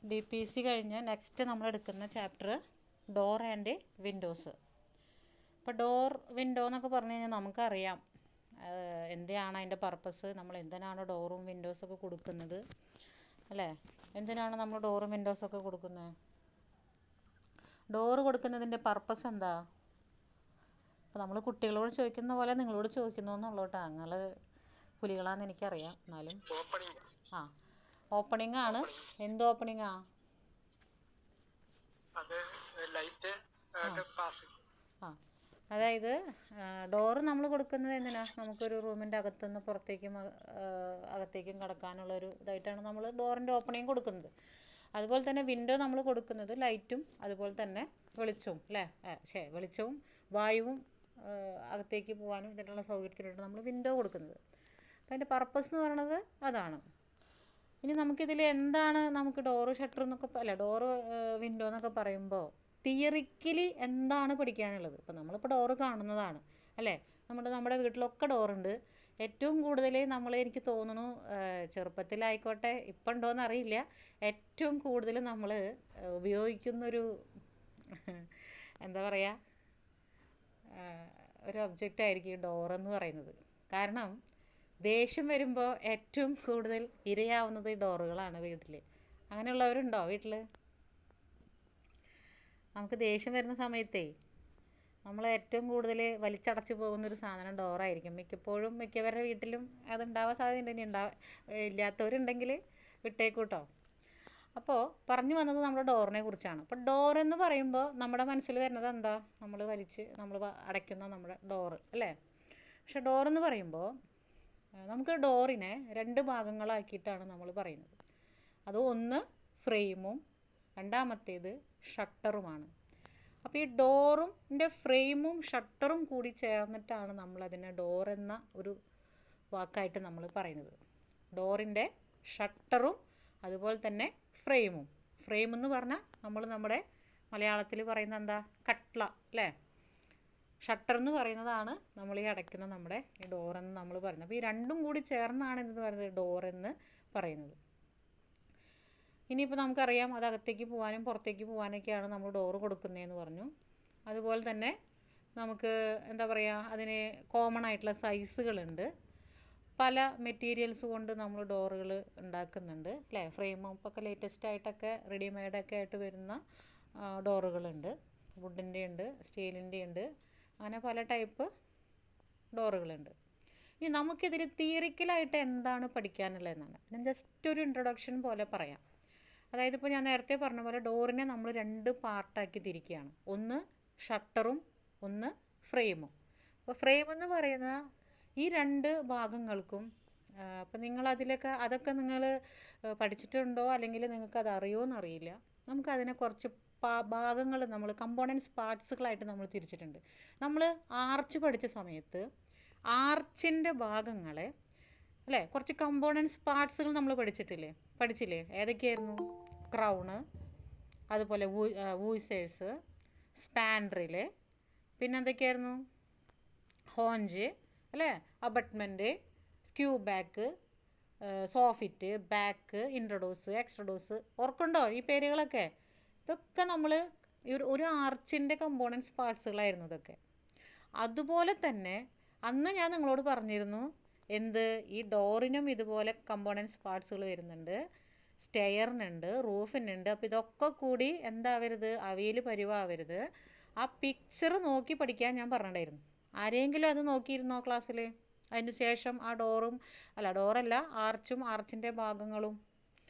BPC കഴിഞ്ഞ് next നമ്മൾ എടുക്കുന്ന ചാപ്റ്റർ ഡോർ ആൻഡ് വിൻഡോസ്. ഇപ്പോൾ ഡോർ വിൻഡോ എന്നൊക്കെ പറഞ്ഞു കഴിഞ്ഞാൽ നമുക്കറിയാം എന്താണ് അതിൻ്റെ പർപ്പസ്, നമ്മൾ എന്തിനാണ് ഡോറും വിൻഡോസൊക്കെ കൊടുക്കുന്നത് അല്ലേ? എന്തിനാണ് നമ്മൾ ഡോറും വിൻഡോസൊക്കെ കൊടുക്കുന്നത്? ഡോറ് കൊടുക്കുന്നതിൻ്റെ പർപ്പസ് എന്താ? അപ്പോൾ നമ്മൾ കുട്ടികളോട് ചോദിക്കുന്ന പോലെ നിങ്ങളോട് ചോദിക്കുന്നു എന്നുള്ളൂ കേട്ടോ. നിങ്ങൾ പുലികളാണെന്ന് എനിക്കറിയാം, എന്നാലും ഓപ്പണിംഗ് ആണ്. എന്ത് ഓപ്പണിംഗാ? അതായത് ഡോറ് നമ്മൾ കൊടുക്കുന്നത് എന്തിനാ? നമുക്കൊരു റൂമിൻ്റെ അകത്തുനിന്ന് പുറത്തേക്കും അകത്തേക്കും കടക്കാനുള്ളൊരു ഇതായിട്ടാണ് നമ്മൾ ഡോറിൻ്റെ ഓപ്പണിംഗ് കൊടുക്കുന്നത്. അതുപോലെ തന്നെ വിൻഡോ നമ്മൾ കൊടുക്കുന്നത് ലൈറ്റും അതുപോലെ തന്നെ വെളിച്ചവും അല്ലേ? വെളിച്ചവും വായുവും അകത്തേക്ക് പോകാനും ഇതിനുള്ള സൗകര്യത്തിനായിട്ട് നമ്മൾ വിൻഡോ കൊടുക്കുന്നത്. അപ്പോൾ അതിൻ്റെ പർപ്പസ് എന്ന് പറയുന്നത് അതാണ്. ഇനി നമുക്കിതിൽ എന്താണ് നമുക്ക് ഡോറ് ഷട്ടർ എന്നൊക്കെ ഡോറ് വിൻഡോ എന്നൊക്കെ പറയുമ്പോൾ തിയറിക്കലി എന്താണ് പഠിക്കാനുള്ളത്? ഇപ്പോൾ നമ്മളിപ്പോൾ ഡോറ് കാണുന്നതാണ് അല്ലേ? നമ്മുടെ വീട്ടിലൊക്കെ ഡോറുണ്ട്. ഏറ്റവും കൂടുതൽ എനിക്ക് തോന്നുന്നു ചെറുപ്പത്തിലായിക്കോട്ടെ ഇപ്പം ഉണ്ടോയെന്ന് അറിയില്ല, ഏറ്റവും കൂടുതൽ നമ്മൾ ഉപയോഗിക്കുന്നൊരു എന്താ പറയുക ഒരു ഒബ്ജക്റ്റ് ആയിരിക്കും ഡോറെന്ന് പറയുന്നത്. കാരണം ദേഷ്യം വരുമ്പോൾ ഏറ്റവും കൂടുതൽ ഇരയാവുന്നത് ഡോറുകളാണ് വീട്ടിൽ. അങ്ങനെയുള്ളവരുണ്ടോ വീട്ടിൽ? നമുക്ക് ദേഷ്യം വരുന്ന സമയത്തേ നമ്മൾ ഏറ്റവും കൂടുതൽ വലിച്ചടച്ചു പോകുന്നൊരു സാധനം ഡോറായിരിക്കും. മിക്കവരുടെ വീട്ടിലും അതുണ്ടാവാൻ സാധ്യതയുണ്ട്. ഇല്ലാത്തവരുണ്ടെങ്കിൽ വിട്ടേക്കൂട്ടോ. അപ്പോൾ പറഞ്ഞു വന്നത് നമ്മുടെ ഡോറിനെ കുറിച്ചാണ്. അപ്പോൾ ഡോറെന്ന് പറയുമ്പോൾ നമ്മുടെ മനസ്സിൽ വരുന്നത് എന്താ? നമ്മൾ അടയ്ക്കുന്ന നമ്മുടെ ഡോറ് അല്ലേ? പക്ഷെ ഡോറെന്ന് പറയുമ്പോൾ നമുക്ക് ഡോറിനെ 2 ഭാഗങ്ങളാക്കിയിട്ടാണ് നമ്മൾ പറയുന്നത്. അത് ഒന്ന് ഫ്രെയിമും രണ്ടാമത്തേത് ഷട്ടറുമാണ്. അപ്പോൾ ഈ ഡോറിൻ്റെ ഫ്രെയിമും ഷട്ടറും കൂടി ചേർന്നിട്ടാണ് നമ്മളതിനെ ഡോർ എന്ന ഒരു വാക്കായിട്ട് നമ്മൾ പറയുന്നത്. ഡോറിൻ്റെ ഷട്ടറും അതുപോലെ തന്നെ ഫ്രെയിമും. ഫ്രെയിം എന്ന് പറഞ്ഞാൽ നമ്മുടെ മലയാളത്തിൽ പറയുന്നത് എന്താ? കട്ട്ള അല്ലേ? ഷട്ടർ എന്ന് പറയുന്നതാണ് നമ്മൾ ഈ അടയ്ക്കുന്ന നമ്മുടെ ഈ ഡോറെന്ന് നമ്മൾ പറയുന്നത്. അപ്പോൾ ഈ രണ്ടും കൂടി ചേർന്നാണ് എന്തെന്ന് പറയുന്നത്? ഡോറെന്ന് പറയുന്നത്. ഇനിയിപ്പോൾ നമുക്കറിയാം അത് അകത്തേക്ക് പോകാനും പുറത്തേക്ക് പോകാനൊക്കെയാണ് നമ്മൾ ഡോറ് കൊടുക്കുന്നതെന്ന് പറഞ്ഞു. അതുപോലെ തന്നെ നമുക്ക് എന്താ പറയുക, അതിന് കോമൺ ആയിട്ടുള്ള സൈസുകളുണ്ട്. പല മെറ്റീരിയൽസ് കൊണ്ട് നമ്മൾ ഡോറുകൾ ഉണ്ടാക്കുന്നുണ്ട് അല്ലേ? ഫ്രെയിമും ഒക്കെ ലേറ്റസ്റ്റ് ആയിട്ടൊക്കെ റെഡിമെയ്ഡൊക്കെ ആയിട്ട് വരുന്ന ഡോറുകളുണ്ട്. വുഡിൻ്റെ ഉണ്ട്, സ്റ്റീലിൻ്റെ ഉണ്ട്, അങ്ങനെ പല ടൈപ്പ് ഡോറുകളുണ്ട്. ഇനി നമുക്കിതിൽ തിയറിക്കലായിട്ട് എന്താണ് പഠിക്കാനുള്ളതെന്നാണ്. ഞാൻ ജസ്റ്റ് ഒരു ഇൻട്രൊഡക്ഷൻ പോലെ പറയാം. അതായത് ഇപ്പോൾ ഞാൻ നേരത്തെ പറഞ്ഞ പോലെ ഡോറിനെ നമ്മൾ 2 പാർട്ടാക്കി തിരിക്കുകയാണ്. ഒന്ന് ഷട്ടറും ഒന്ന് ഫ്രെയിമും. അപ്പോൾ ഫ്രെയിം എന്ന് പറയുന്ന ഈ 2 ഭാഗങ്ങൾക്കും അപ്പോൾ അതൊക്കെ നിങ്ങൾ പഠിച്ചിട്ടുണ്ടോ അല്ലെങ്കിൽ നിങ്ങൾക്കത് അറിയുമോ എന്നറിയില്ല. നമുക്കതിനെ കുറച്ച് ഭാഗങ്ങൾ നമ്മൾ കമ്പോണൻസ് പാർട്സുകളായിട്ട് നമ്മൾ തിരിച്ചിട്ടുണ്ട്. നമ്മൾ ആർച്ച് പഠിച്ച സമയത്ത് ആർച്ചിൻ്റെ ഭാഗങ്ങളെ അല്ലേ കുറച്ച് കമ്പോണൻസ് പാർട്സുകൾ നമ്മൾ പഠിച്ചില്ലേ? ഏതൊക്കെയായിരുന്നു? ക്രൗണ്, അതുപോലെ വൂസേഴ്സ്, സ്പാൻഡ്രിൽ, പിന്നെ എന്തൊക്കെയായിരുന്നു? ഹോഞ്ച് അല്ലേ? Abutment, skewback, soffit, back, intrados, extrados. ഓർക്കുണ്ടോ ഈ പേരുകളൊക്കെ? ഇതൊക്കെ നമ്മൾ ഒരു ആർച്ചിൻ്റെ കമ്പോണൻസ് പാർട്സുകളായിരുന്നു ഇതൊക്കെ. അതുപോലെ തന്നെ അന്ന് ഞാൻ നിങ്ങളോട് പറഞ്ഞിരുന്നു ഈ ഡോറിനും ഇതുപോലെ കമ്പോണൻസ് പാർട്സുകൾ വരുന്നുണ്ട്. സ്റ്റെയറിനുണ്ട്, റൂഫിനുണ്ട്. അപ്പോൾ ഇതൊക്കെ കൂടി എന്താവരുത്? അവയിൽ പരിവാവരുത്. ആ പിക്ചർ നോക്കി പഠിക്കാൻ ഞാൻ പറഞ്ഞിട്ടുണ്ടായിരുന്നു. ആരെങ്കിലും അത് നോക്കിയിരുന്നോ ക്ലാസ്സിൽ? അതിന് ശേഷം ആ ഡോറല്ല ആർച്ചും ആർച്ചിൻ്റെ ഭാഗങ്ങളും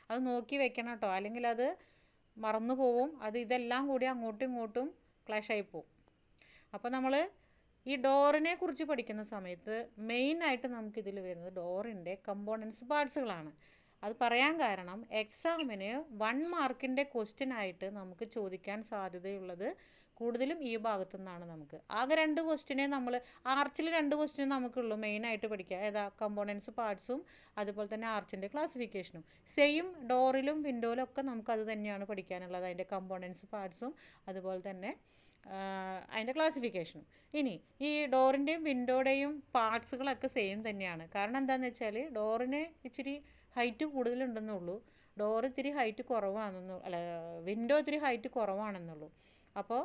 അത് നോക്കി വെക്കണം കേട്ടോ, അല്ലെങ്കിൽ അത് മറന്നു പോവും. ഇതെല്ലാം കൂടി അങ്ങോട്ടും ഇങ്ങോട്ടും ക്ലാഷ് ആയി പോവും. അപ്പോൾ നമ്മൾ ഈ ഡോറിനെ കുറിച്ച് പഠിക്കുന്ന സമയത്ത് മെയിനായിട്ട് നമുക്കിതിൽ വരുന്നത് ഡോറിൻ്റെ കമ്പോണൻസ് പാർട്സുകളാണ്. അത് പറയാൻ കാരണം എക്സാമിന് 1 മാർക്കിൻ്റെ ക്വസ്റ്റ്യനായിട്ട് നമുക്ക് ചോദിക്കാൻ സാധ്യതയുള്ളത് കൂടുതലും ഈ ഭാഗത്തു നിന്നാണ്. നമുക്ക് ആകെ 2 ക്വസ്റ്റ്യനെ ആർച്ചിൽ 2 ക്വസ്റ്റ്യൻ നമുക്കുള്ളൂ മെയിനായിട്ട് പഠിക്കുക. ഏതാ? കമ്പോണൻസ് പാർട്സും അതുപോലെ തന്നെ ആർച്ചിൻ്റെ ക്ലാസിഫിക്കേഷനും. സെയിം ഡോറിലും വിൻഡോയിലും ഒക്കെ നമുക്കത് തന്നെയാണ് പഠിക്കാനുള്ളത്, അതിൻ്റെ കമ്പോണൻസ് പാർട്സും അതുപോലെ തന്നെ അതിൻ്റെ ക്ലാസിഫിക്കേഷനും. ഇനി ഈ ഡോറിൻ്റെയും വിൻഡോയുടെയും പാർട്സുകളൊക്കെ സെയിം തന്നെയാണ്. കാരണം എന്താണെന്ന് വെച്ചാൽ ഡോറിന് ഇച്ചിരി ഹൈറ്റ് കൂടുതലുണ്ടെന്നുള്ളൂ, ഡോർ ഇത്തിരി ഹൈറ്റ് കുറവാണെന്നു അല്ല, വിൻഡോ ഇത്തിരി ഹൈറ്റ് കുറവാണെന്നുള്ളൂ. അപ്പോൾ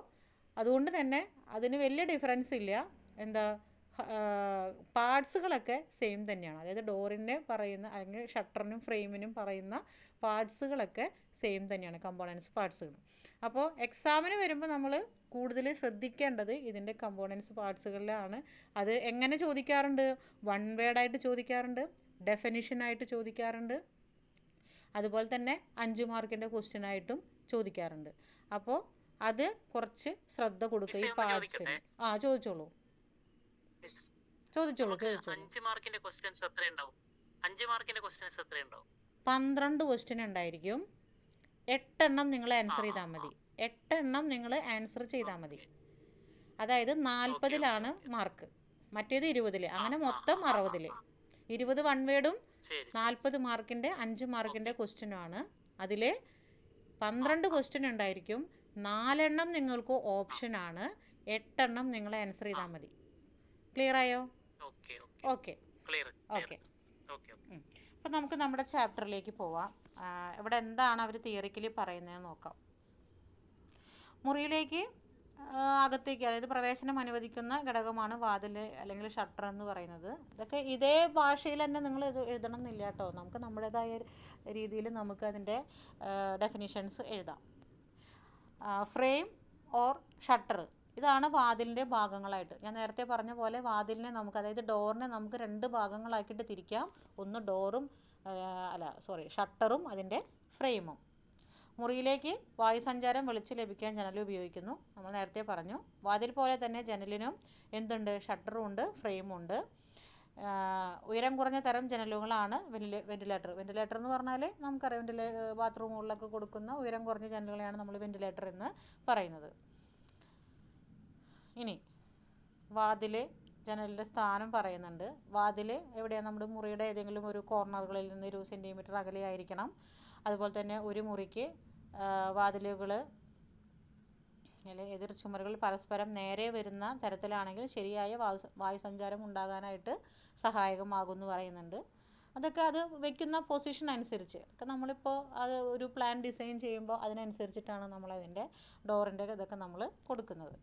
അതുകൊണ്ട് തന്നെ അതിന് വലിയ ഡിഫറൻസ് ഇല്ല. എന്താ, പാർട്സുകളൊക്കെ സെയിം തന്നെയാണ്. അതായത് ഡോറിനെ പറയുന്ന അല്ലെങ്കിൽ ഷട്ടറിനും ഫ്രെയിമിനും പറയുന്ന പാർട്സുകളൊക്കെ സെയിം തന്നെയാണ്, കമ്പോണൻസ് പാർട്സുകൾ. അപ്പോൾ എക്സാമിന് വരുമ്പോൾ നമ്മൾ കൂടുതൽ ശ്രദ്ധിക്കേണ്ടത് ഇതിൻ്റെ കമ്പോണൻസ് പാർട്സുകളിലാണ്. അത് എങ്ങനെ ചോദിക്കാറുണ്ട്? വൺ വേർഡായിട്ട് ചോദിക്കാറുണ്ട്, ഡെഫിനിഷനായിട്ട് ചോദിക്കാറുണ്ട്, അതുപോലെ തന്നെ 5 മാർക്കിൻ്റെ ക്വസ്റ്റ്യനായിട്ടും ചോദിക്കാറുണ്ട്. അപ്പോൾ അത് കുറച്ച് ശ്രദ്ധ കൊടുക്കുക ഈ പാർട്സിന്. ചോദിച്ചോളൂ. 5 മാർക്കിന്റെ ക്വസ്റ്റ്യൻസ് എത്രയുണ്ടാവും? 5 മാർക്കിന്റെ ക്വസ്റ്റ്യൻസ് എത്രയുണ്ടാവും? 12 ക്വസ്റ്റ്യൻ ഉണ്ടായിരിക്കും. 8 എണ്ണം നിങ്ങൾ ആൻസർ ചെയ്താൽ മതി. 8 എണ്ണം നിങ്ങൾ ആൻസർ ചെയ്താൽ മതി. അതായത് 40-ലാണ് മാർക്ക്, മറ്റേത് 20-ൽ, അങ്ങനെ മൊത്തം 60-ൽ. 20 വൺ വേർഡും 40 മാർക്കിൻ്റെ 5 മാർക്കിൻ്റെ ക്വസ്റ്റ്യനുമാണ്. അതിൽ 12 ക്വസ്റ്റ്യൻ ഉണ്ടായിരിക്കും. 4 എണ്ണം നിങ്ങൾക്ക് ഓപ്ഷനാണ്, 8 എണ്ണം നിങ്ങൾ ആൻസർ ചെയ്താൽ മതി. ക്ലിയർ ആയോ? ഓക്കെ. അപ്പം നമുക്ക് നമ്മുടെ ചാപ്റ്ററിലേക്ക് പോവാം. ഇവിടെ എന്താണ് അവർ തിയറിക്കലി പറയുന്നതെന്ന് നോക്കാം. മുറിയിലേക്ക് അകത്തേക്ക്, അതായത് പ്രവേശനം അനുവദിക്കുന്ന ഘടകമാണ് വാതിൽ അല്ലെങ്കിൽ ഷട്ടർ എന്ന് പറയുന്നത്. ഇതൊക്കെ ഇതേ ഭാഷയിൽ തന്നെ നിങ്ങൾ എഴുതണം എന്നില്ല കേട്ടോ. നമുക്ക് നമ്മുടേതായ രീതിയിൽ നമുക്ക് അതിൻ്റെ ഡെഫിനിഷൻസ് എഴുതാം. ഫ്രെയിം ഓർ ഷട്ടർ, ഇതാണ് വാതിലിൻ്റെ ഭാഗങ്ങളായിട്ട്. ഞാൻ നേരത്തെ പറഞ്ഞ പോലെ വാതിലിനെ നമുക്ക്, അതായത് ഡോറിനെ നമുക്ക് 2 ഭാഗങ്ങളാക്കിയിട്ട് തിരിക്കാം. ഒന്ന് ഡോറും ഷട്ടറും അതിൻ്റെ ഫ്രെയിമും. മുറിയിലേക്ക് വായുസഞ്ചാരം വെളിച്ചം ലഭിക്കാൻ ജനൽ ഉപയോഗിക്കുന്നു. നമ്മൾ നേരത്തെ പറഞ്ഞു. വാതിൽ പോലെ തന്നെ ജനലിനും എന്തുണ്ട്? ഷട്ടറും ഉണ്ട്, ഫ്രെയിമും ഉണ്ട്. ഉയരം കുറഞ്ഞ തരം ജനലുകളാണ് വെന്റിലേറ്റർ. വെന്റിലേറ്റർ എന്ന് പറഞ്ഞാൽ നമുക്കറിയാം, ബാത്റൂമുകളിലൊക്കെ കൊടുക്കുന്ന ഉയരം കുറഞ്ഞ ജനലുകളെയാണ് നമ്മൾ വെന്റിലേറ്റർ എന്ന് പറയുന്നത്. ഇനി വാതിൽ, ജനലിൻ്റെ സ്ഥാനം പറയുന്നുണ്ട്. വാതിൽ എവിടെയാണ്? നമ്മുടെ മുറിയുടെ ഏതെങ്കിലും ഒരു കോർണറുകളിൽ നിന്ന് 20 സെൻറ്റിമീറ്റർ അകലെയായിരിക്കണം. അതുപോലെ തന്നെ ഒരു മുറിക്ക് വാതിലുകൾ അല്ലെങ്കിൽ എതിർ ചുമരുകൾ പരസ്പരം നേരെ വരുന്ന തരത്തിലാണെങ്കിൽ ശരിയായ വായുസഞ്ചാരം ഉണ്ടാകാനായിട്ട് സഹായകമാകുമെന്ന് പറയുന്നുണ്ട്. അതൊക്കെ അത് വെക്കുന്ന പൊസിഷൻ അനുസരിച്ച് ഒക്കെ നമ്മളിപ്പോൾ അത് ഒരു പ്ലാൻ ഡിസൈൻ ചെയ്യുമ്പോൾ അതിനനുസരിച്ചിട്ടാണ് നമ്മളതിൻ്റെ ഡോറിൻ്റെ ഇതൊക്കെ നമ്മൾ കൊടുക്കുന്നത്.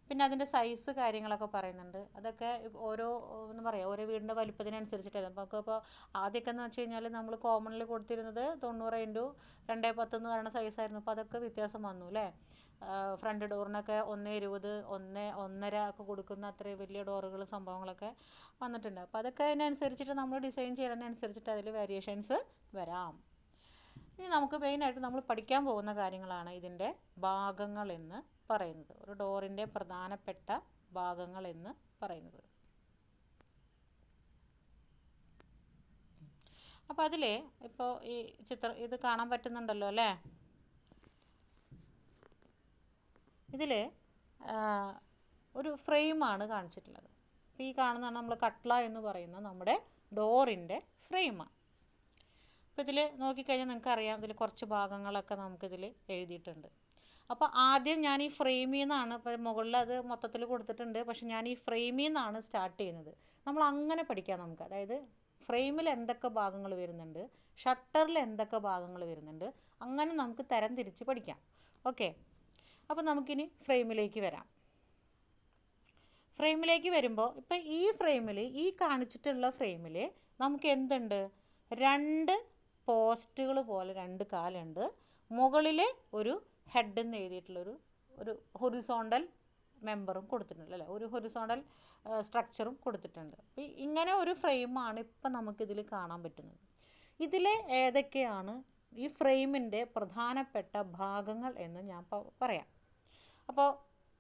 പിന്നെ അതിൻ്റെ സൈസ് കാര്യങ്ങളൊക്കെ പറയുന്നുണ്ട്. അതൊക്കെ ഓരോ വീടിൻ്റെ വലിപ്പത്തിനനുസരിച്ചിട്ടാണ്. നമുക്കിപ്പോൾ ആദ്യമൊക്കെ എന്ന് വെച്ച് കഴിഞ്ഞാൽ നമ്മൾ കോമൺലി കൊടുത്തിരുന്നത് 90 × 210 എന്ന് പറയുന്ന സൈസായിരുന്നു. അപ്പോൾ അതൊക്കെ വ്യത്യാസം വന്നു അല്ലേ. ഫ്രണ്ട് ഡോറിനൊക്കെ 1:20, 1:1.5 ഒക്കെ കൊടുക്കുന്ന അത്രയും വലിയ ഡോറുകൾ സംഭവങ്ങളൊക്കെ വന്നിട്ടുണ്ട്. അപ്പോൾ അതൊക്കെ അതിനനുസരിച്ചിട്ട് നമ്മൾ ഡിസൈൻ ചെയ്യുന്നതിനനുസരിച്ചിട്ട് അതിൽ വേരിയേഷൻസ് വരാം. ഇനി നമുക്ക് മെയിനായിട്ട് നമ്മൾ പഠിക്കാൻ പോകുന്ന കാര്യങ്ങളാണ് ഇതിൻ്റെ ഭാഗങ്ങൾ എന്ന് പറയുന്നത്. ഒരു ഡോറിൻ്റെ പ്രധാനപ്പെട്ട ഭാഗങ്ങൾ എന്ന് പറയുന്നത്. അപ്പോൾ അതിൽ ഇപ്പോൾ ഈ ഇത് കാണാൻ പറ്റുന്നുണ്ടല്ലോ അല്ലേ. ഇതിൽ ഒരു ഫ്രെയിമാണ് കാണിച്ചിട്ടുള്ളത്. ഈ കാണുന്നതാണ് നമ്മൾ കട്ട്ള എന്ന് പറയുന്ന നമ്മുടെ ഡോറിൻ്റെ ഫ്രെയിമാണ്. അപ്പോൾ ഇതിൽ നോക്കിക്കഴിഞ്ഞാൽ നിങ്ങൾക്കറിയാം, ഇതിൽ കുറച്ച് ഭാഗങ്ങളൊക്കെ നമുക്കിതിൽ എഴുതിയിട്ടുണ്ട്. അപ്പോൾ ആദ്യം ഞാൻ ഈ ഫ്രെയിമിൽ നിന്നാണ്, ഇപ്പോൾ മുകളിൽ അത് മൊത്തത്തിൽ കൊടുത്തിട്ടുണ്ട്, പക്ഷെ ഞാൻ ഈ ഫ്രെയിമിൽ നിന്നാണ് സ്റ്റാർട്ട് ചെയ്യുന്നത്. നമ്മൾ അങ്ങനെ പഠിക്കാം നമുക്ക്. അതായത് ഫ്രെയിമിൽ എന്തൊക്കെ ഭാഗങ്ങൾ വരുന്നുണ്ട്, ഷട്ടറിൽ എന്തൊക്കെ ഭാഗങ്ങൾ വരുന്നുണ്ട്, അങ്ങനെ നമുക്ക് തരം തിരിച്ച് പഠിക്കാം. ഓക്കെ. അപ്പോൾ നമുക്കിനി ഫ്രെയിമിലേക്ക് വരാം. ഫ്രെയിമിലേക്ക് വരുമ്പോൾ ഇപ്പോൾ ഈ ഫ്രെയിമിൽ, ഈ കാണിച്ചിട്ടുള്ള ഫ്രെയിമിൽ നമുക്ക് എന്തുണ്ട്? 2 പോസ്റ്റുകൾ പോലെ 2 കാലുണ്ട്. മുകളിൽ ഒരു ഹെഡ് എന്ന് എഴുതിയിട്ടുള്ളൊരു ഹൊറിസോണ്ടൽ മെമ്പറും കൊടുത്തിട്ടുണ്ട് അല്ലേ, ഒരു ഹൊറിസോണ്ടൽ സ്ട്രക്ചറും കൊടുത്തിട്ടുണ്ട്. അപ്പോൾ ഇങ്ങനെ ഒരു ഫ്രെയിമാണ് ഇപ്പം നമുക്കിതിൽ കാണാൻ പറ്റുന്നത്. ഇതിൽ ഏതൊക്കെയാണ് ഈ ഫ്രെയിമിൻ്റെ പ്രധാനപ്പെട്ട ഭാഗങ്ങൾ എന്ന് ഞാൻ പറയാം. അപ്പോൾ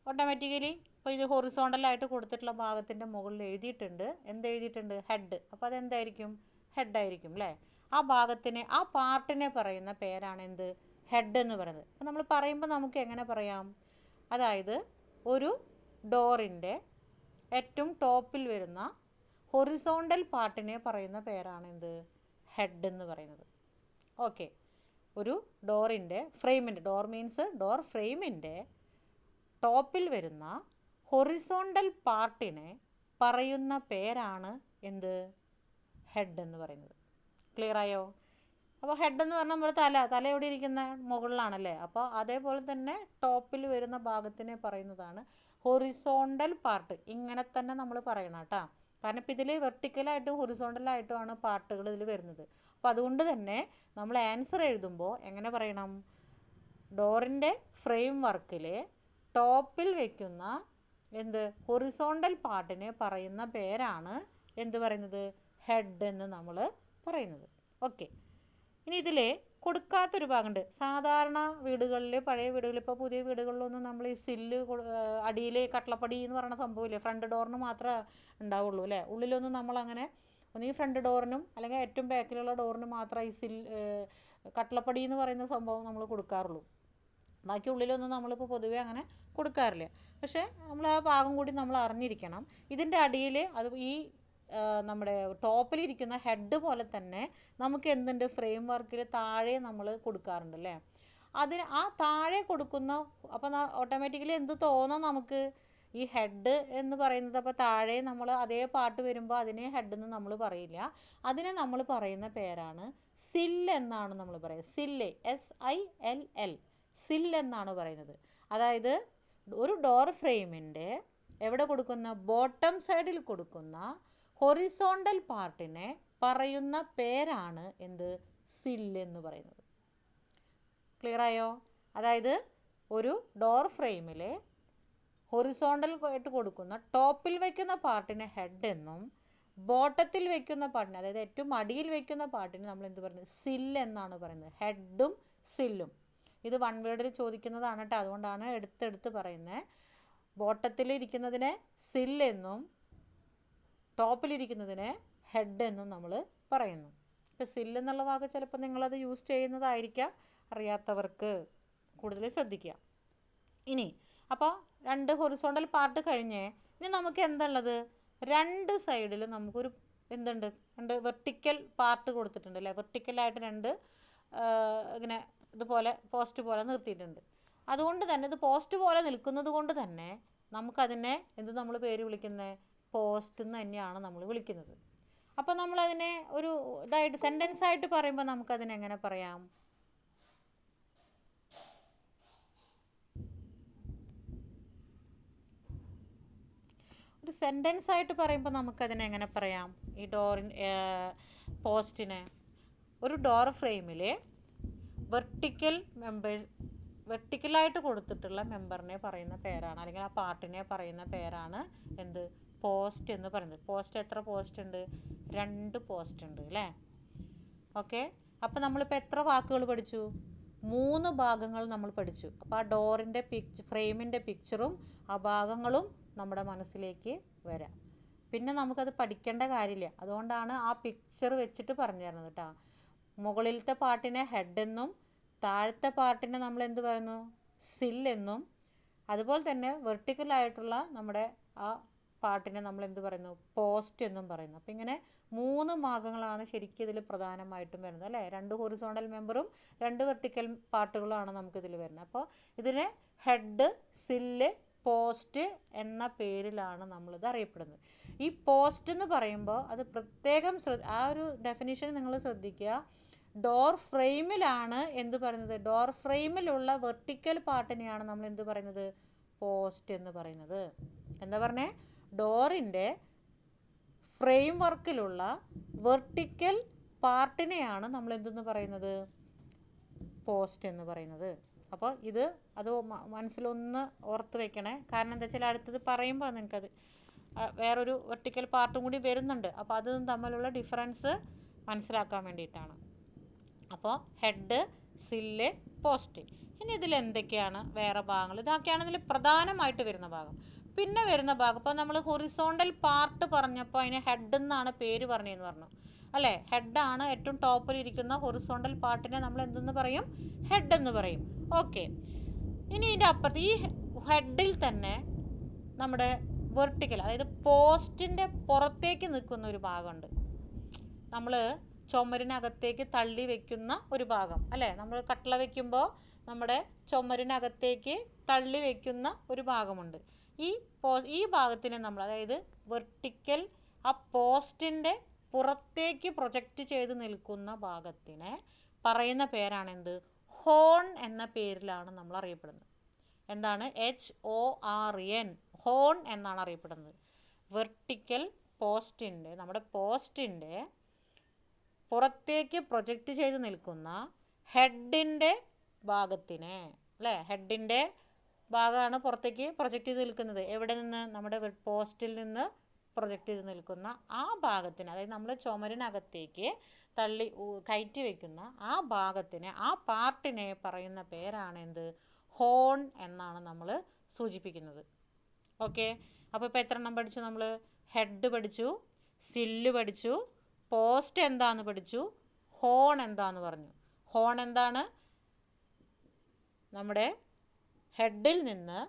ഓട്ടോമാറ്റിക്കലി ഇപ്പോൾ ഇത് ഹൊറിസോണ്ടലായിട്ട് കൊടുത്തിട്ടുള്ള ഭാഗത്തിൻ്റെ മുകളിൽ എഴുതിയിട്ടുണ്ട്, എന്തെഴുതിയിട്ടുണ്ട്? ഹെഡ്. അപ്പോൾ അതെന്തായിരിക്കും? ഹെഡായിരിക്കും അല്ലേ. ആ ഭാഗത്തിനെ, ആ പാർട്ടിനെ പറയുന്ന പേരാണ് എന്ത്? ഹെഡ് എന്ന് പറയുന്നത്. അപ്പോൾ നമ്മൾ പറയുമ്പോൾ നമുക്ക് എങ്ങനെ പറയാം? അതായത് ഒരു ഡോറിൻ്റെ ഏറ്റവും ടോപ്പിൽ വരുന്ന ഹൊറിസോണ്ടൽ പാർട്ടിനെ പറയുന്ന പേരാണ് എന്ത്? ഹെഡ് എന്ന് പറയുന്നത്. ഓക്കെ. ഒരു ഡോറിൻ്റെ ഫ്രെയിമിൻ്റെ, ഡോർ മീൻസ് ഡോർ ഫ്രെയിമിൻ്റെ ടോപ്പിൽ വരുന്ന ഹൊറിസോണ്ടൽ പാർട്ടിനെ പറയുന്ന പേരാണ് എന്ത്? ഹെഡ് എന്ന് പറയുന്നത്. ക്ലിയർ ആയോ? അപ്പോൾ ഹെഡ് എന്ന് പറഞ്ഞാൽ നമ്മുടെ തല എവിടെ ഇരിക്കുന്ന മുകളിലാണല്ലേ. അപ്പോൾ അതേപോലെ തന്നെ ടോപ്പിൽ വരുന്ന ഭാഗത്തിനെ പറയുന്നതാണ് ഹൊറിസോണ്ടൽ പാർട്ട്. ഇങ്ങനെ തന്നെ നമ്മൾ പറയണം കേട്ടോ. കാരണം ഇപ്പം ഇതിൽ വെർട്ടിക്കലായിട്ടും ഹൊറിസോണ്ടലായിട്ടുമാണ് പാർട്ടുകൾ ഇതിൽ വരുന്നത്. അപ്പോൾ അതുകൊണ്ട് തന്നെ നമ്മൾ ആൻസർ എഴുതുമ്പോൾ എങ്ങനെ പറയണം? ഡോറിൻ്റെ ഫ്രെയിം വർക്കിൽ ടോപ്പിൽ വയ്ക്കുന്ന ഹൊറിസോണ്ടൽ പാർട്ടിനെ പറയുന്ന പേരാണ് എന്ത് പറയുന്നത്? ഹെഡ് എന്ന് നമ്മൾ പറയുന്നത്. ഓക്കെ. ഇനി ഇതിൽ കൊടുക്കാത്തൊരു ഭാഗമുണ്ട്. സാധാരണ വീടുകളിൽ, പഴയ വീടുകളിൽ, ഇപ്പോൾ പുതിയ വീടുകളിലൊന്നും നമ്മൾ ഈ സില്ല് അടിയിൽ കട്ടളപ്പടി എന്ന് പറയുന്ന സംഭവമില്ലേ, ഫ്രണ്ട് ഡോറിന് മാത്രമേ ഉണ്ടാവുള്ളൂ അല്ലേ. ഉള്ളിലൊന്നും നമ്മളങ്ങനെ ഒന്നുകിൽ ഫ്രണ്ട് ഡോറിനും അല്ലെങ്കിൽ ഏറ്റവും ബാക്കിലുള്ള ഡോറിനും മാത്രമേ ഈ കട്ടളപ്പടി എന്ന് പറയുന്ന സംഭവം നമ്മൾ കൊടുക്കാറുള്ളൂ. ബാക്കി ഉള്ളിലൊന്നും നമ്മളിപ്പോൾ പൊതുവേ അങ്ങനെ കൊടുക്കാറില്ല. പക്ഷേ നമ്മൾ ആ ഭാഗം കൂടി നമ്മൾ അറിഞ്ഞിരിക്കണം. ഇതിൻ്റെ അടിയിൽ അത് ഈ നമ്മുടെ ടോപ്പിലിരിക്കുന്ന ഹെഡ് പോലെ തന്നെ നമുക്ക് എന്തുണ്ട്? ഫ്രെയിം വർക്കിൽ താഴെ നമ്മൾ കൊടുക്കാറുണ്ട് അല്ലേ. അതിന് ആ താഴെ കൊടുക്കുന്ന അപ്പം ഓട്ടോമാറ്റിക്കലി എന്ത് തോന്നാം നമുക്ക്? ഈ ഹെഡ് എന്ന് പറയുന്നത് അപ്പോൾ താഴെ നമ്മൾ അതേ പാർട്ട് വരുമ്പോൾ അതിനെ ഹെഡ് എന്ന് നമ്മൾ പറയില്ല. അതിനെ നമ്മൾ പറയുന്ന പേരാണ് സില്ല് എന്നാണ് നമ്മൾ പറയുന്നത്. സില്ല്, SILL, സില്ല് എന്നാണ് പറയുന്നത്. അതായത് ഒരു ഡോർ ഫ്രെയിമിൻ്റെ എവിടെ കൊടുക്കുന്ന? ബോട്ടം സൈഡിൽ കൊടുക്കുന്ന ഹൊറിസോണ്ടൽ പാർട്ടിനെ പറയുന്ന പേരാണ് സില്ല് എന്ന് പറയുന്നത്. ക്ലിയർ ആയോ? അതായത് ഒരു ഡോർ ഫ്രെയിമിൽ ഹൊറിസോണ്ടൽ ആയിട്ട് കൊടുക്കുന്ന ടോപ്പിൽ വയ്ക്കുന്ന പാർട്ടിനെ ഹെഡ് എന്നും ബോട്ടത്തിൽ വയ്ക്കുന്ന പാർട്ടിനെ, അതായത് ഏറ്റവും അടിയിൽ വയ്ക്കുന്ന പാർട്ടിനെ നമ്മൾ എന്ത് പറയുന്നത്? സില്ല് എന്നാണ് പറയുന്നത്. ഹെഡും സില്ലും ഇത് വൺ വേർഡിൽ ചോദിക്കുന്നതാണ് കേട്ടോ. അതുകൊണ്ടാണ് എടുത്തെടുത്ത് പറയുന്നത്. ബോട്ടത്തിലിരിക്കുന്നതിനെ സില്ല് എന്നും ടോപ്പിലിരിക്കുന്നതിനെ ഹെഡ് എന്നും നമ്മൾ പറയുന്നു. ഇപ്പം സില്ല് എന്നുള്ള വാക്ക് ചിലപ്പോൾ നിങ്ങളത് യൂസ് ചെയ്യുന്നതായിരിക്കാം, അറിയാത്തവർക്ക് കൂടുതൽ ശ്രദ്ധിക്കുക. ഇനി അപ്പോൾ 2 ഹൊറിസോണ്ടൽ പാർട്ട് കഴിഞ്ഞ് ഇനി നമുക്ക് എന്തുള്ളത്? 2 സൈഡിലും നമുക്കൊരു 2 വെർട്ടിക്കൽ പാർട്ട് കൊടുത്തിട്ടുണ്ട് അല്ലേ. വെർട്ടിക്കലായിട്ട് 2 ഇങ്ങനെ ഇതുപോലെ പോസ്റ്റ് പോലെ നിർത്തിയിട്ടുണ്ട്. അതുകൊണ്ട് തന്നെ ഇത് പോസ്റ്റ് പോലെ നിൽക്കുന്നത് കൊണ്ട് തന്നെ നമുക്കതിനെ നമ്മൾ പേര് വിളിക്കുന്നത്? പോസ്റ്റ് എന്ന് തന്നെയാണ് നമ്മൾ വിളിക്കുന്നത്. അപ്പോൾ നമ്മളതിനെ ഒരു ഇതായിട്ട് സെൻറ്റൻസ് ആയിട്ട് പറയുമ്പോൾ നമുക്കതിനെ എങ്ങനെ പറയാം? ഒരു സെൻറ്റൻസ് ആയിട്ട് പറയുമ്പോൾ നമുക്കതിനെ എങ്ങനെ പറയാം? ഈ പോസ്റ്റിനെ ഒരു ഡോർ ഫ്രെയിമിൽ വെർട്ടിക്കലായിട്ട് കൊടുത്തിട്ടുള്ള മെമ്പറിനെ പറയുന്ന പേരാണ്, അല്ലെങ്കിൽ ആ പാർട്ടിനെ പറയുന്ന പേരാണ് പോസ്റ്റ് എന്ന് പറയുന്നത്. പോസ്റ്റ് എത്ര പോസ്റ്റ് ഉണ്ട്? 2 പോസ്റ്റ് ഉണ്ട് അല്ലേ. ഓക്കെ. അപ്പോൾ നമ്മളിപ്പോൾ എത്ര വാക്കുകൾ പഠിച്ചു? 3 ഭാഗങ്ങൾ നമ്മൾ പഠിച്ചു. അപ്പോൾ ആ ഡോറിൻ്റെ ഫ്രെയിമിൻ്റെ പിക്ചറും ആ ഭാഗങ്ങളും നമ്മുടെ മനസ്സിലേക്ക് വരാം. പിന്നെ നമുക്കത് പഠിക്കേണ്ട കാര്യമില്ല. അതുകൊണ്ടാണ് ആ പിക്ചർ വെച്ചിട്ട് പറഞ്ഞു തരുന്നത് കേട്ടോ. മുകളിലത്തെ പാർട്ടിനെ ഹെഡ് എന്നും താഴത്തെ പാർട്ടിനെ നമ്മൾ എന്ത് പറയുന്നു? സില്ലെന്നും അതുപോലെ തന്നെ വെർട്ടിക്കലായിട്ടുള്ള നമ്മുടെ ആ പാർട്ടിനെ നമ്മൾ എന്ത് പറയുന്നു? പോസ്റ്റ് എന്നും പറയുന്നു. അപ്പോൾ ഇങ്ങനെ 3 ഭാഗങ്ങളാണ് ശരിക്കും ഇതിൽ പ്രധാനമായിട്ടും വരുന്നത് അല്ലേ. 2 ഹൊറിസോണ്ടൽ മെമ്പറും 2 വെർട്ടിക്കൽ പാർട്ടുകളാണ് നമുക്കിതിൽ വരുന്നത്. അപ്പോൾ ഇതിനെ ഹെഡ്, സില്ല്, പോസ്റ്റ് എന്ന പേരിലാണ് നമ്മളിത് അറിയപ്പെടുന്നത്. ഈ പോസ്റ്റ് എന്ന് പറയുമ്പോൾ അത് പ്രത്യേകം ആ ഒരു ഡെഫിനിഷൻ നിങ്ങൾ ശ്രദ്ധിക്കുക. ഡോർ ഫ്രെയിമിലാണ് എന്ത് പറയുന്നത്? ഡോർ ഫ്രെയിമിലുള്ള വെർട്ടിക്കൽ പാർട്ടിനെയാണ് നമ്മൾ എന്ത് പറയുന്നത്? പോസ്റ്റ് എന്ന് പറയുന്നത്. എന്താ പറഞ്ഞേ? ഡോറിൻ്റെ ഫ്രെയിം വർക്കിലുള്ള വെർട്ടിക്കൽ പാർട്ടിനെയാണ് നമ്മൾ എന്തെന്ന് പറയുന്നത്? പോസ്റ്റ് എന്ന് പറയുന്നത്. അപ്പോൾ അത് മനസ്സിലൊന്ന് ഓർത്ത് വെക്കണേ. കാരണം എന്താ വെച്ചാൽ അടുത്തത് പറയുമ്പോൾ നിങ്ങൾക്കത് വേറൊരു വെർട്ടിക്കൽ പാർട്ടും കൂടി വരുന്നുണ്ട്. അപ്പോൾ അതും തമ്മിലുള്ള ഡിഫറൻസ് മനസ്സിലാക്കാൻ വേണ്ടിയിട്ടാണ്. അപ്പോൾ ഹെഡ്, സില്ല്, പോസ്റ്റ്. ഇനി ഇതിൽ എന്തൊക്കെയാണ് വേറെ ഭാഗങ്ങൾ? ഇതൊക്കെയാണ് ഇതിൽ പ്രധാനമായിട്ട് വരുന്ന ഭാഗം. പിന്നെ വരുന്ന ഭാഗം ഇപ്പോൾ നമ്മൾ ഹൊറിസോണ്ടൽ പാർട്ട് പറഞ്ഞപ്പോൾ അതിന് ഹെഡ് എന്നാണ് പേര് പറഞ്ഞതെന്ന് പറഞ്ഞു അല്ലേ. ഹെഡാണ് ഏറ്റവും ടോപ്പിലിരിക്കുന്ന ഹൊറിസോണ്ടൽ പാർട്ടിനെ നമ്മൾ എന്തെന്ന് പറയും? ഹെഡ് എന്ന് പറയും. ഓക്കെ. ഇനി ഇതിൻ്റെ അപ്പുറത്ത് ഈ ഹെഡിൽ തന്നെ നമ്മുടെ വെർട്ടിക്കൽ, അതായത് പോസ്റ്റിൻ്റെ പുറത്തേക്ക് നിൽക്കുന്ന ഒരു ഭാഗമുണ്ട്. നമ്മൾ ചുമരിനകത്തേക്ക് തള്ളി വെക്കുന്ന ഒരു ഭാഗം അല്ലേ. നമ്മൾ കട്ടള വെക്കുമ്പോൾ നമ്മുടെ ചുമരിനകത്തേക്ക് തള്ളി വെക്കുന്ന ഒരു ഭാഗമുണ്ട്. ഈ ഭാഗത്തിനെ നമ്മൾ, അതായത് വെർട്ടിക്കൽ ആ പോസ്റ്റിൻ്റെ പുറത്തേക്ക് പ്രൊജക്റ്റ് ചെയ്ത് നിൽക്കുന്ന ഭാഗത്തിനെ പറയുന്ന പേരാണ് എന്ത്? ഹോൺ എന്ന പേരിലാണ് നമ്മൾ അറിയപ്പെടുന്നത്. എന്താണ്? HORN, ഹോൺ എന്നാണ് അറിയപ്പെടുന്നത്. വെർട്ടിക്കൽ പോസ്റ്റിൻ്റെ, നമ്മുടെ പോസ്റ്റിൻ്റെ പുറത്തേക്ക് പ്രൊജക്റ്റ് ചെയ്ത് നിൽക്കുന്ന ഹെഡിൻ്റെ ഭാഗത്തിനെ, അല്ലേ, ഹെഡിൻ്റെ ഭാഗമാണ് പുറത്തേക്ക് പ്രൊജക്റ്റ് ചെയ്ത് നിൽക്കുന്നത്. എവിടെ നിന്ന്? നമ്മുടെ പോസ്റ്റിൽ നിന്ന് പ്രൊജക്റ്റ് ചെയ്ത് നിൽക്കുന്ന ആ ഭാഗത്തിന്, അതായത് നമ്മൾ ചുമരിനകത്തേക്ക് കയറ്റി വയ്ക്കുന്ന ആ ഭാഗത്തിനെ, ആ പാർട്ടിനെ പറയുന്ന പേരാണ് എന്ത്? ഹോൺ എന്നാണ് നമ്മൾ സൂചിപ്പിക്കുന്നത്. ഓക്കെ, അപ്പോൾ ഇപ്പോൾ എത്ര എണ്ണം പഠിച്ചു നമ്മൾ? ഹെഡ് പഠിച്ചു, സില്ല് പഠിച്ചു, പോസ്റ്റ് എന്താന്ന് പഠിച്ചു, ഹോൺ എന്താന്ന് പറഞ്ഞു. ഹോൺ എന്താണ്? നമ്മുടെ ഹെഡിൽ നിന്ന്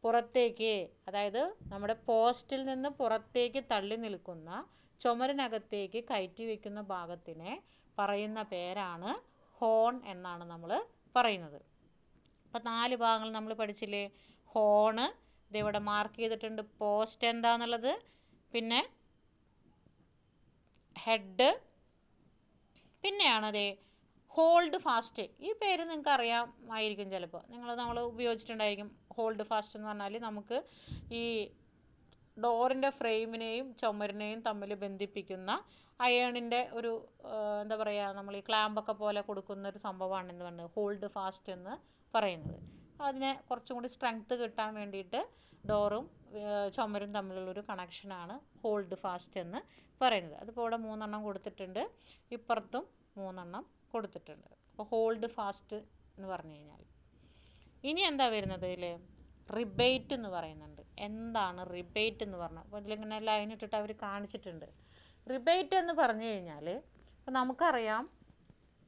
പുറത്തേക്ക്, അതായത് നമ്മുടെ പോസ്റ്റിൽ നിന്ന് പുറത്തേക്ക് തള്ളി നിൽക്കുന്ന ചുമരിനകത്തേക്ക് കയറ്റി വയ്ക്കുന്ന ഭാഗത്തിനെ പറയുന്ന പേരാണ് ഹോൺ എന്നാണ് നമ്മൾ പറയുന്നത്. അപ്പോൾ 4 ഭാഗങ്ങൾ നമ്മൾ പഠിച്ചില്ലേ? ഹോണ് ഇതിവിടെ മാർക്ക് ചെയ്തിട്ടുണ്ട്, പോസ്റ്റ് എന്താന്നുള്ളത്, പിന്നെ ഹെഡ്, പിന്നെയാണതേ ഹോൾഡ് ഫാസ്റ്റ്. ഈ പേര് നിങ്ങൾക്ക് അറിയാമായിരിക്കും, ചിലപ്പോൾ നമ്മൾ ഉപയോഗിച്ചിട്ടുണ്ടായിരിക്കും. ഹോൾഡ് ഫാസ്റ്റ് എന്ന് പറഞ്ഞാൽ നമുക്ക് ഈ ഡോറിൻ്റെ ഫ്രെയിമിനെയും ചുമരിനെയും തമ്മിൽ ബന്ധിപ്പിക്കുന്ന അയേണിൻ്റെ ഒരു എന്താ പറയുക, നമ്മൾ ഈ ക്ലാമ്പൊക്കെ പോലെ കൊടുക്കുന്ന ഒരു സംഭവമാണെന്ന് പറഞ്ഞത് ഹോൾഡ് ഫാസ്റ്റ് എന്ന് പറയുന്നത്. അതിനെ കുറച്ചും കൂടി സ്ട്രെങ്ത് കിട്ടാൻ വേണ്ടിയിട്ട് ഡോറും ചുമരും തമ്മിലുള്ളൊരു കണക്ഷനാണ് ഹോൾഡ് ഫാസ്റ്റ് എന്ന് പറയുന്നത്. അതിപ്പോൾ ഇവിടെ 3 എണ്ണം കൊടുത്തിട്ടുണ്ട്, ഇപ്പുറത്തും 3 എണ്ണം കൊടുത്തിട്ടുണ്ട്. അപ്പോൾ ഹോൾഡ് ഫാസ്റ്റ് എന്ന് പറഞ്ഞു കഴിഞ്ഞാൽ ഇനി എന്താ വരുന്നത്? ഇതിൽ റിബേറ്റ് എന്ന് പറയുന്നുണ്ട്. എന്താണ് റിബേറ്റ് എന്ന് പറഞ്ഞാൽ? അപ്പോൾ ഇതിലിങ്ങനെ ലൈൻ ഇട്ടിട്ട് അവർ കാണിച്ചിട്ടുണ്ട്. റിബേറ്റ് എന്ന് പറഞ്ഞു കഴിഞ്ഞാൽ, ഇപ്പോൾ നമുക്കറിയാം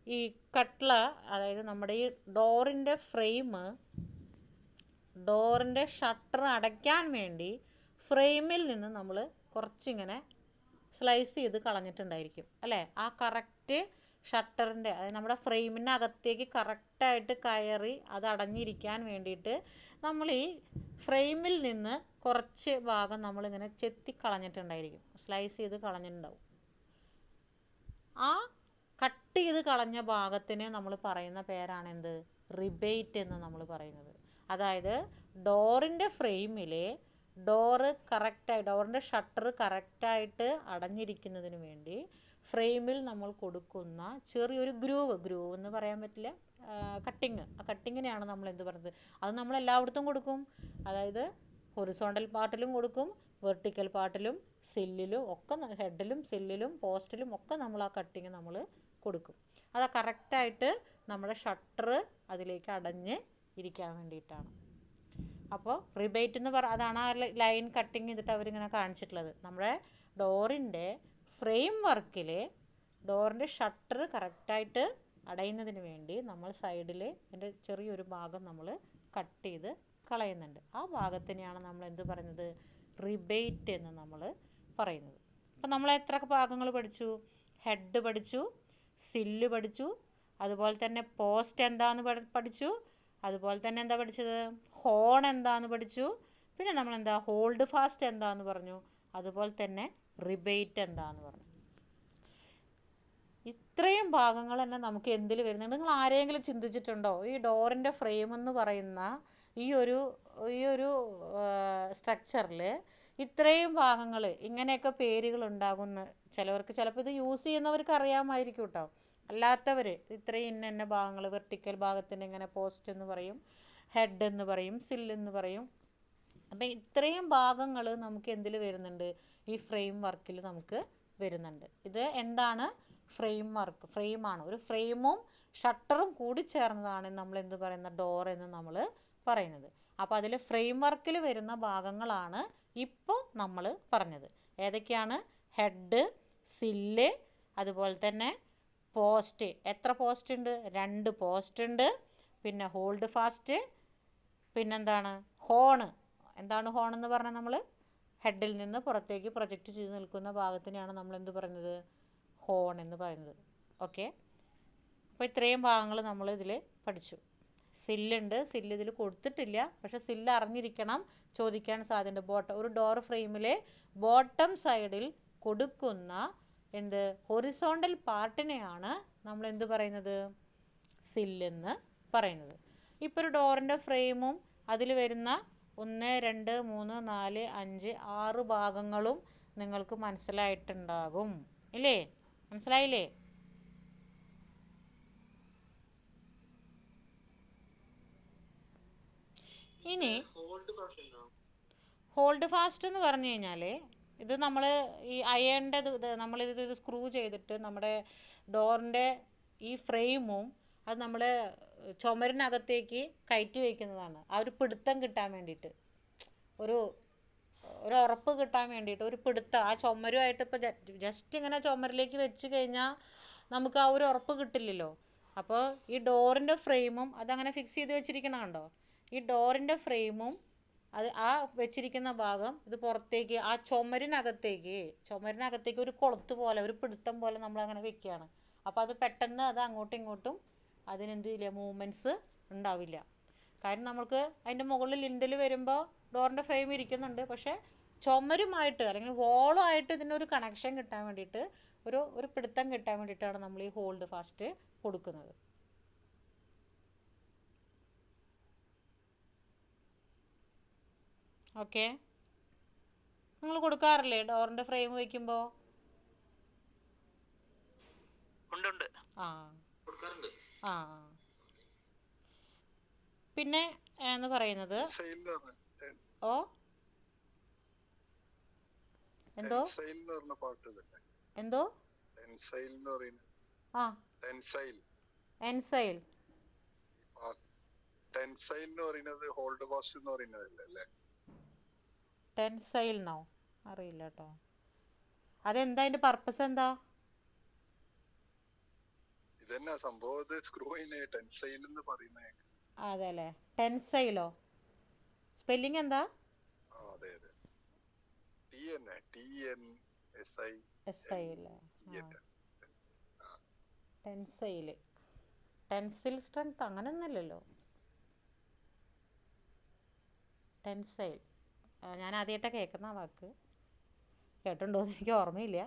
ഈ കട്ട്ള, അതായത് നമ്മുടെ ഈ ഡോറിൻ്റെ ഫ്രെയിം, ഡോറിൻ്റെ ഷട്ടർ അടയ്ക്കാൻ വേണ്ടി ഫ്രെയിമിൽ നിന്ന് നമ്മൾ കുറച്ചിങ്ങനെ സ്ലൈസ് ചെയ്ത് കളഞ്ഞിട്ടുണ്ടായിരിക്കും, അല്ലേ? ആ കറക്റ്റ് ഷട്ടറിൻ്റെ, അതായത് നമ്മുടെ ഫ്രെയിമിനകത്തേക്ക് കറക്റ്റായിട്ട് കയറി അത് അടഞ്ഞിരിക്കാൻ വേണ്ടിയിട്ട് നമ്മൾ ഈ ഫ്രെയിമിൽ നിന്ന് കുറച്ച് ഭാഗം നമ്മളിങ്ങനെ ചെത്തിക്കളഞ്ഞിട്ടുണ്ടായിരിക്കും, സ്ലൈസ് ചെയ്ത് കളഞ്ഞിട്ടുണ്ടാവും. ആ കട്ട് ചെയ്ത് കളഞ്ഞ ഭാഗത്തിന് നമ്മൾ പറയുന്ന പേരാണ് എന്ത്? റിബേറ്റ് എന്ന് നമ്മൾ പറയുന്നത്. അതായത് ഡോറിൻ്റെ ഫ്രെയിമിലെ ഡോറിൻ്റെ ഷട്ടർ കറക്റ്റായിട്ട് അടഞ്ഞിരിക്കുന്നതിന് വേണ്ടി ഫ്രെയിമിൽ നമ്മൾ കൊടുക്കുന്ന ചെറിയൊരു ഗ്രൂവ് എന്ന് പറയാൻ പറ്റില്ല, കട്ടിങ്, ആ കട്ടിങ്ങിനെയാണ് നമ്മൾ എന്ത് പറയുന്നത്? അത് നമ്മൾ എല്ലായിടത്തും കൊടുക്കും. അതായത് ഹൊറിസോണ്ടൽ പാർട്ടിലും കൊടുക്കും, വെർട്ടിക്കൽ പാർട്ടിലും, സില്ലിലും ഒക്കെ, ഹെഡിലും സില്ലിലും പോസ്റ്റിലും ഒക്കെ നമ്മൾ ആ കട്ടിങ് നമ്മൾ കൊടുക്കും. അത് കറക്റ്റായിട്ട് നമ്മുടെ ഷട്ടർ അതിലേക്ക് അടഞ്ഞ് ഇരിക്കാൻ വേണ്ടിയിട്ടാണ്. അപ്പോൾ റിബേറ്റ് എന്ന് അതാണ് ആ ലൈൻ കട്ടിങ് ചെയ്തിട്ട് അവരിങ്ങനെ കാണിച്ചിട്ടുള്ളത്. നമ്മുടെ ഡോറിൻ്റെ ഫ്രെയിം വർക്കിൽ ഡോറിൻ്റെ ഷട്ടർ കറക്റ്റായിട്ട് അടയുന്നതിന് വേണ്ടി നമ്മൾ സൈഡിൽ അതിൻ്റെ ചെറിയൊരു ഭാഗം നമ്മൾ കട്ട് ചെയ്ത് കളയുന്നുണ്ട്. ആ ഭാഗത്തിനെയാണ് നമ്മൾ എന്ത് പറയുന്നത്? റിബേറ്റ് എന്ന് നമ്മൾ പറയുന്നത്. അപ്പോൾ നമ്മൾ എത്ര ഭാഗങ്ങൾ പഠിച്ചു? ഹെഡ് പഠിച്ചു, സില്ല് പഠിച്ചു, അതുപോലെ തന്നെ പോസ്റ്റ് എന്താന്ന് പഠിച്ചു, അതുപോലെ തന്നെ എന്താ പഠിച്ചത്? ഹോൺ എന്താന്ന് പഠിച്ചു, പിന്നെ നമ്മൾ എന്താ ഹോൾഡ് ഫാസ്റ്റ് എന്താന്ന് പറഞ്ഞു, അതുപോലെ തന്നെ റിബേറ്റ് എന്താന്ന് പറഞ്ഞു. ഇത്രയും ഭാഗങ്ങൾ തന്നെ നമുക്ക് എന്തിൽ വരുന്നുണ്ട്? നിങ്ങൾ ആരെങ്കിലും ചിന്തിച്ചിട്ടുണ്ടോ ഈ ഡോറിൻ്റെ ഫ്രെയിം എന്ന് പറയുന്ന ഈ ഒരു സ്ട്രക്ചറിൽ ഇത്രയും ഭാഗങ്ങൾ ഇങ്ങനെയൊക്കെ പേരുകൾ ഉണ്ടാകുമെന്ന്? ചിലപ്പോൾ ഇത് യൂസ് ചെയ്യുന്നവർക്ക് അറിയാമായിരിക്കും കേട്ടോ. അല്ലാത്തവർ ഇത്രയും ഇന്ന ഭാഗങ്ങൾ, വെർട്ടിക്കൽ ഭാഗത്തിന് ഇങ്ങനെ പോസ്റ്റ് എന്ന് പറയും, ഹെഡ് എന്ന് പറയും, സില്ല് എന്ന് പറയും. അപ്പം ഇത്രയും ഭാഗങ്ങൾ നമുക്ക് എന്തിൽ വരുന്നുണ്ട്? ഈ ഫ്രെയിം വർക്കിൽ നമുക്ക് വരുന്നുണ്ട്. ഇത് എന്താണ്? ഫ്രെയിം വർക്ക്, ഫ്രെയിമാണ്. ഒരു ഫ്രെയിമും ഷട്ടറും കൂടി ചേർന്നതാണ് നമ്മൾ എന്ത് പറയുന്ന ഡോർ എന്ന് നമ്മൾ പറയുന്നത്. അപ്പോൾ അതിൽ ഫ്രെയിം വർക്കിൽ വരുന്ന ഭാഗങ്ങളാണ് ഇപ്പോൾ നമ്മൾ പറഞ്ഞത്. ഏതൊക്കെയാണ്? ഹെഡ്, സില്ല്, അതുപോലെ തന്നെ പോസ്റ്റ്. എത്ര പോസ്റ്റ് ഉണ്ട്? 2 പോസ്റ്റ് ഉണ്ട്. പിന്നെ ഹോൾഡ് ഫാസ്റ്റ്, പിന്നെന്താണ്? ഹോണ്. എന്താണ് ഹോൺ എന്ന് പറഞ്ഞാൽ? നമ്മൾ ഹെഡിൽ നിന്ന് പുറത്തേക്ക് പ്രൊജക്റ്റ് ചെയ്ത് നിൽക്കുന്ന ഭാഗത്തിനെയാണ് നമ്മൾ എന്ത് പറയുന്നത്? ഹോൺ എന്ന് പറയുന്നത്. ഓക്കെ, അപ്പോൾ ഇത്രയും ഭാഗങ്ങൾ നമ്മൾ ഇതിൽ പഠിച്ചു. സില്ലുണ്ട്, സില്ല് ഇതിൽ കൊടുത്തിട്ടില്ല, പക്ഷെ സില്ല് അറിഞ്ഞിരിക്കണം, ചോദിക്കാൻ സാധ്യതയുണ്ട്. ഒരു ഡോർ ഫ്രെയിമിലെ ബോട്ടം സൈഡിൽ കൊടുക്കുന്ന ഹൊറിസോണ്ടൽ പാർട്ടിനെയാണ് നമ്മൾ എന്ത് പറയുന്നത്? സില്ലെന്ന് പറയുന്നത്. ഇപ്പോൾ ഒരു ഡോറിൻ്റെ ഫ്രെയിമും അതിൽ വരുന്ന 1, 2, 3, 4, 5, 6 ഭാഗങ്ങളും നിങ്ങൾക്ക് മനസ്സിലായിട്ടുണ്ടാകും ഇല്ലേ? മനസ്സിലായില്ലേ? ഇനി ഹോൾഡ് ഫാസ്റ്റ് എന്ന് പറഞ്ഞു കഴിഞ്ഞാൽ ഇത് നമ്മൾ ഈ അയണിൻ്റെ നമ്മളിത് സ്ക്രൂ ചെയ്തിട്ട് നമ്മുടെ ഡോറിൻ്റെ ഈ ഫ്രെയിമും അത് നമ്മൾ ചുമരിനകത്തേക്ക് കയറ്റി വയ്ക്കുന്നതാണ്. ആ ഒരു പിടുത്തം കിട്ടാൻ വേണ്ടിയിട്ട്, ഒരു ഉറപ്പ് കിട്ടാൻ വേണ്ടിയിട്ട്, ഒരു പിടുത്തം ആ ചുമരുമായിട്ട്. ഇപ്പോൾ ജസ്റ്റ് ഇങ്ങനെ ചുമരിലേക്ക് വെച്ച് കഴിഞ്ഞാൽ നമുക്ക് ആ ഒരു ഉറപ്പ് കിട്ടില്ലല്ലോ. അപ്പോൾ ഈ ഡോറിൻ്റെ ഫ്രെയിമും അതങ്ങനെ ഫിക്സ് ചെയ്ത് വെച്ചിരിക്കണം കണ്ടോ? ഈ ഡോറിൻ്റെ ഫ്രെയിമും അത് ആ വെച്ചിരിക്കുന്ന ഭാഗം ഇത് പുറത്തേക്ക് ആ ചുമരിനകത്തേക്ക് ഒരു കൊളുത്ത് പോലെ, ഒരു പിടുത്തം പോലെ നമ്മളങ്ങനെ വെക്കുകയാണ്. അപ്പോൾ അത് പെട്ടെന്ന് അത് അങ്ങോട്ടും ഇങ്ങോട്ടും അതിനെന്തില്ല, മൂവ്മെൻറ്റ്സ് ഉണ്ടാവില്ല. കാര്യം നമുക്ക് അതിൻ്റെ മുകളിൽ ലിൻഡൽ വരുമ്പോൾ ഡോറിൻ്റെ ഫ്രെയിം ഇരിക്കുന്നുണ്ട്, പക്ഷേ ചുമരുമായിട്ട് അല്ലെങ്കിൽ വോളുമായിട്ട് ഇതിനൊരു കണക്ഷൻ കിട്ടാൻ വേണ്ടിയിട്ട്, ഒരു പിടുത്തം കിട്ടാൻ വേണ്ടിയിട്ടാണ് നമ്മൾ ഈ ഹോൾഡ് ഫാസ്റ്റ് കൊടുക്കുന്നത്. ഓക്കെ, നിങ്ങൾ കൊടുക്കാറില്ലേ ഡോറിൻ്റെ ഫ്രെയിം വയ്ക്കുമ്പോൾ? ആ ആ പിന്നെ എന്ന് പറയുന്നത് ഓ എന്തോ എന്തോ ആ എൻസൈൽ ടെൻസൈൽന്നോ അറിയില്ല കേട്ടോ. അതെന്താ അതിൻ്റെ പർപ്പസ് എന്താ? അതെ അല്ലേ, ടെൻസൈലോ? സ്പെല്ലിംഗ് എന്താ? ടെൻസൈല്, ടെൻസിൽ സ്ട്രെങ്ത് അങ്ങനെയൊന്നുമല്ലല്ലോ. ടെൻസൈൽ ഞാൻ ആദ്യമായിട്ടാണ് കേൾക്കുന്ന ആ വാക്ക്. കേട്ടിട്ടുണ്ടോ എന്ന് എനിക്ക് ഓർമ്മയില്ല,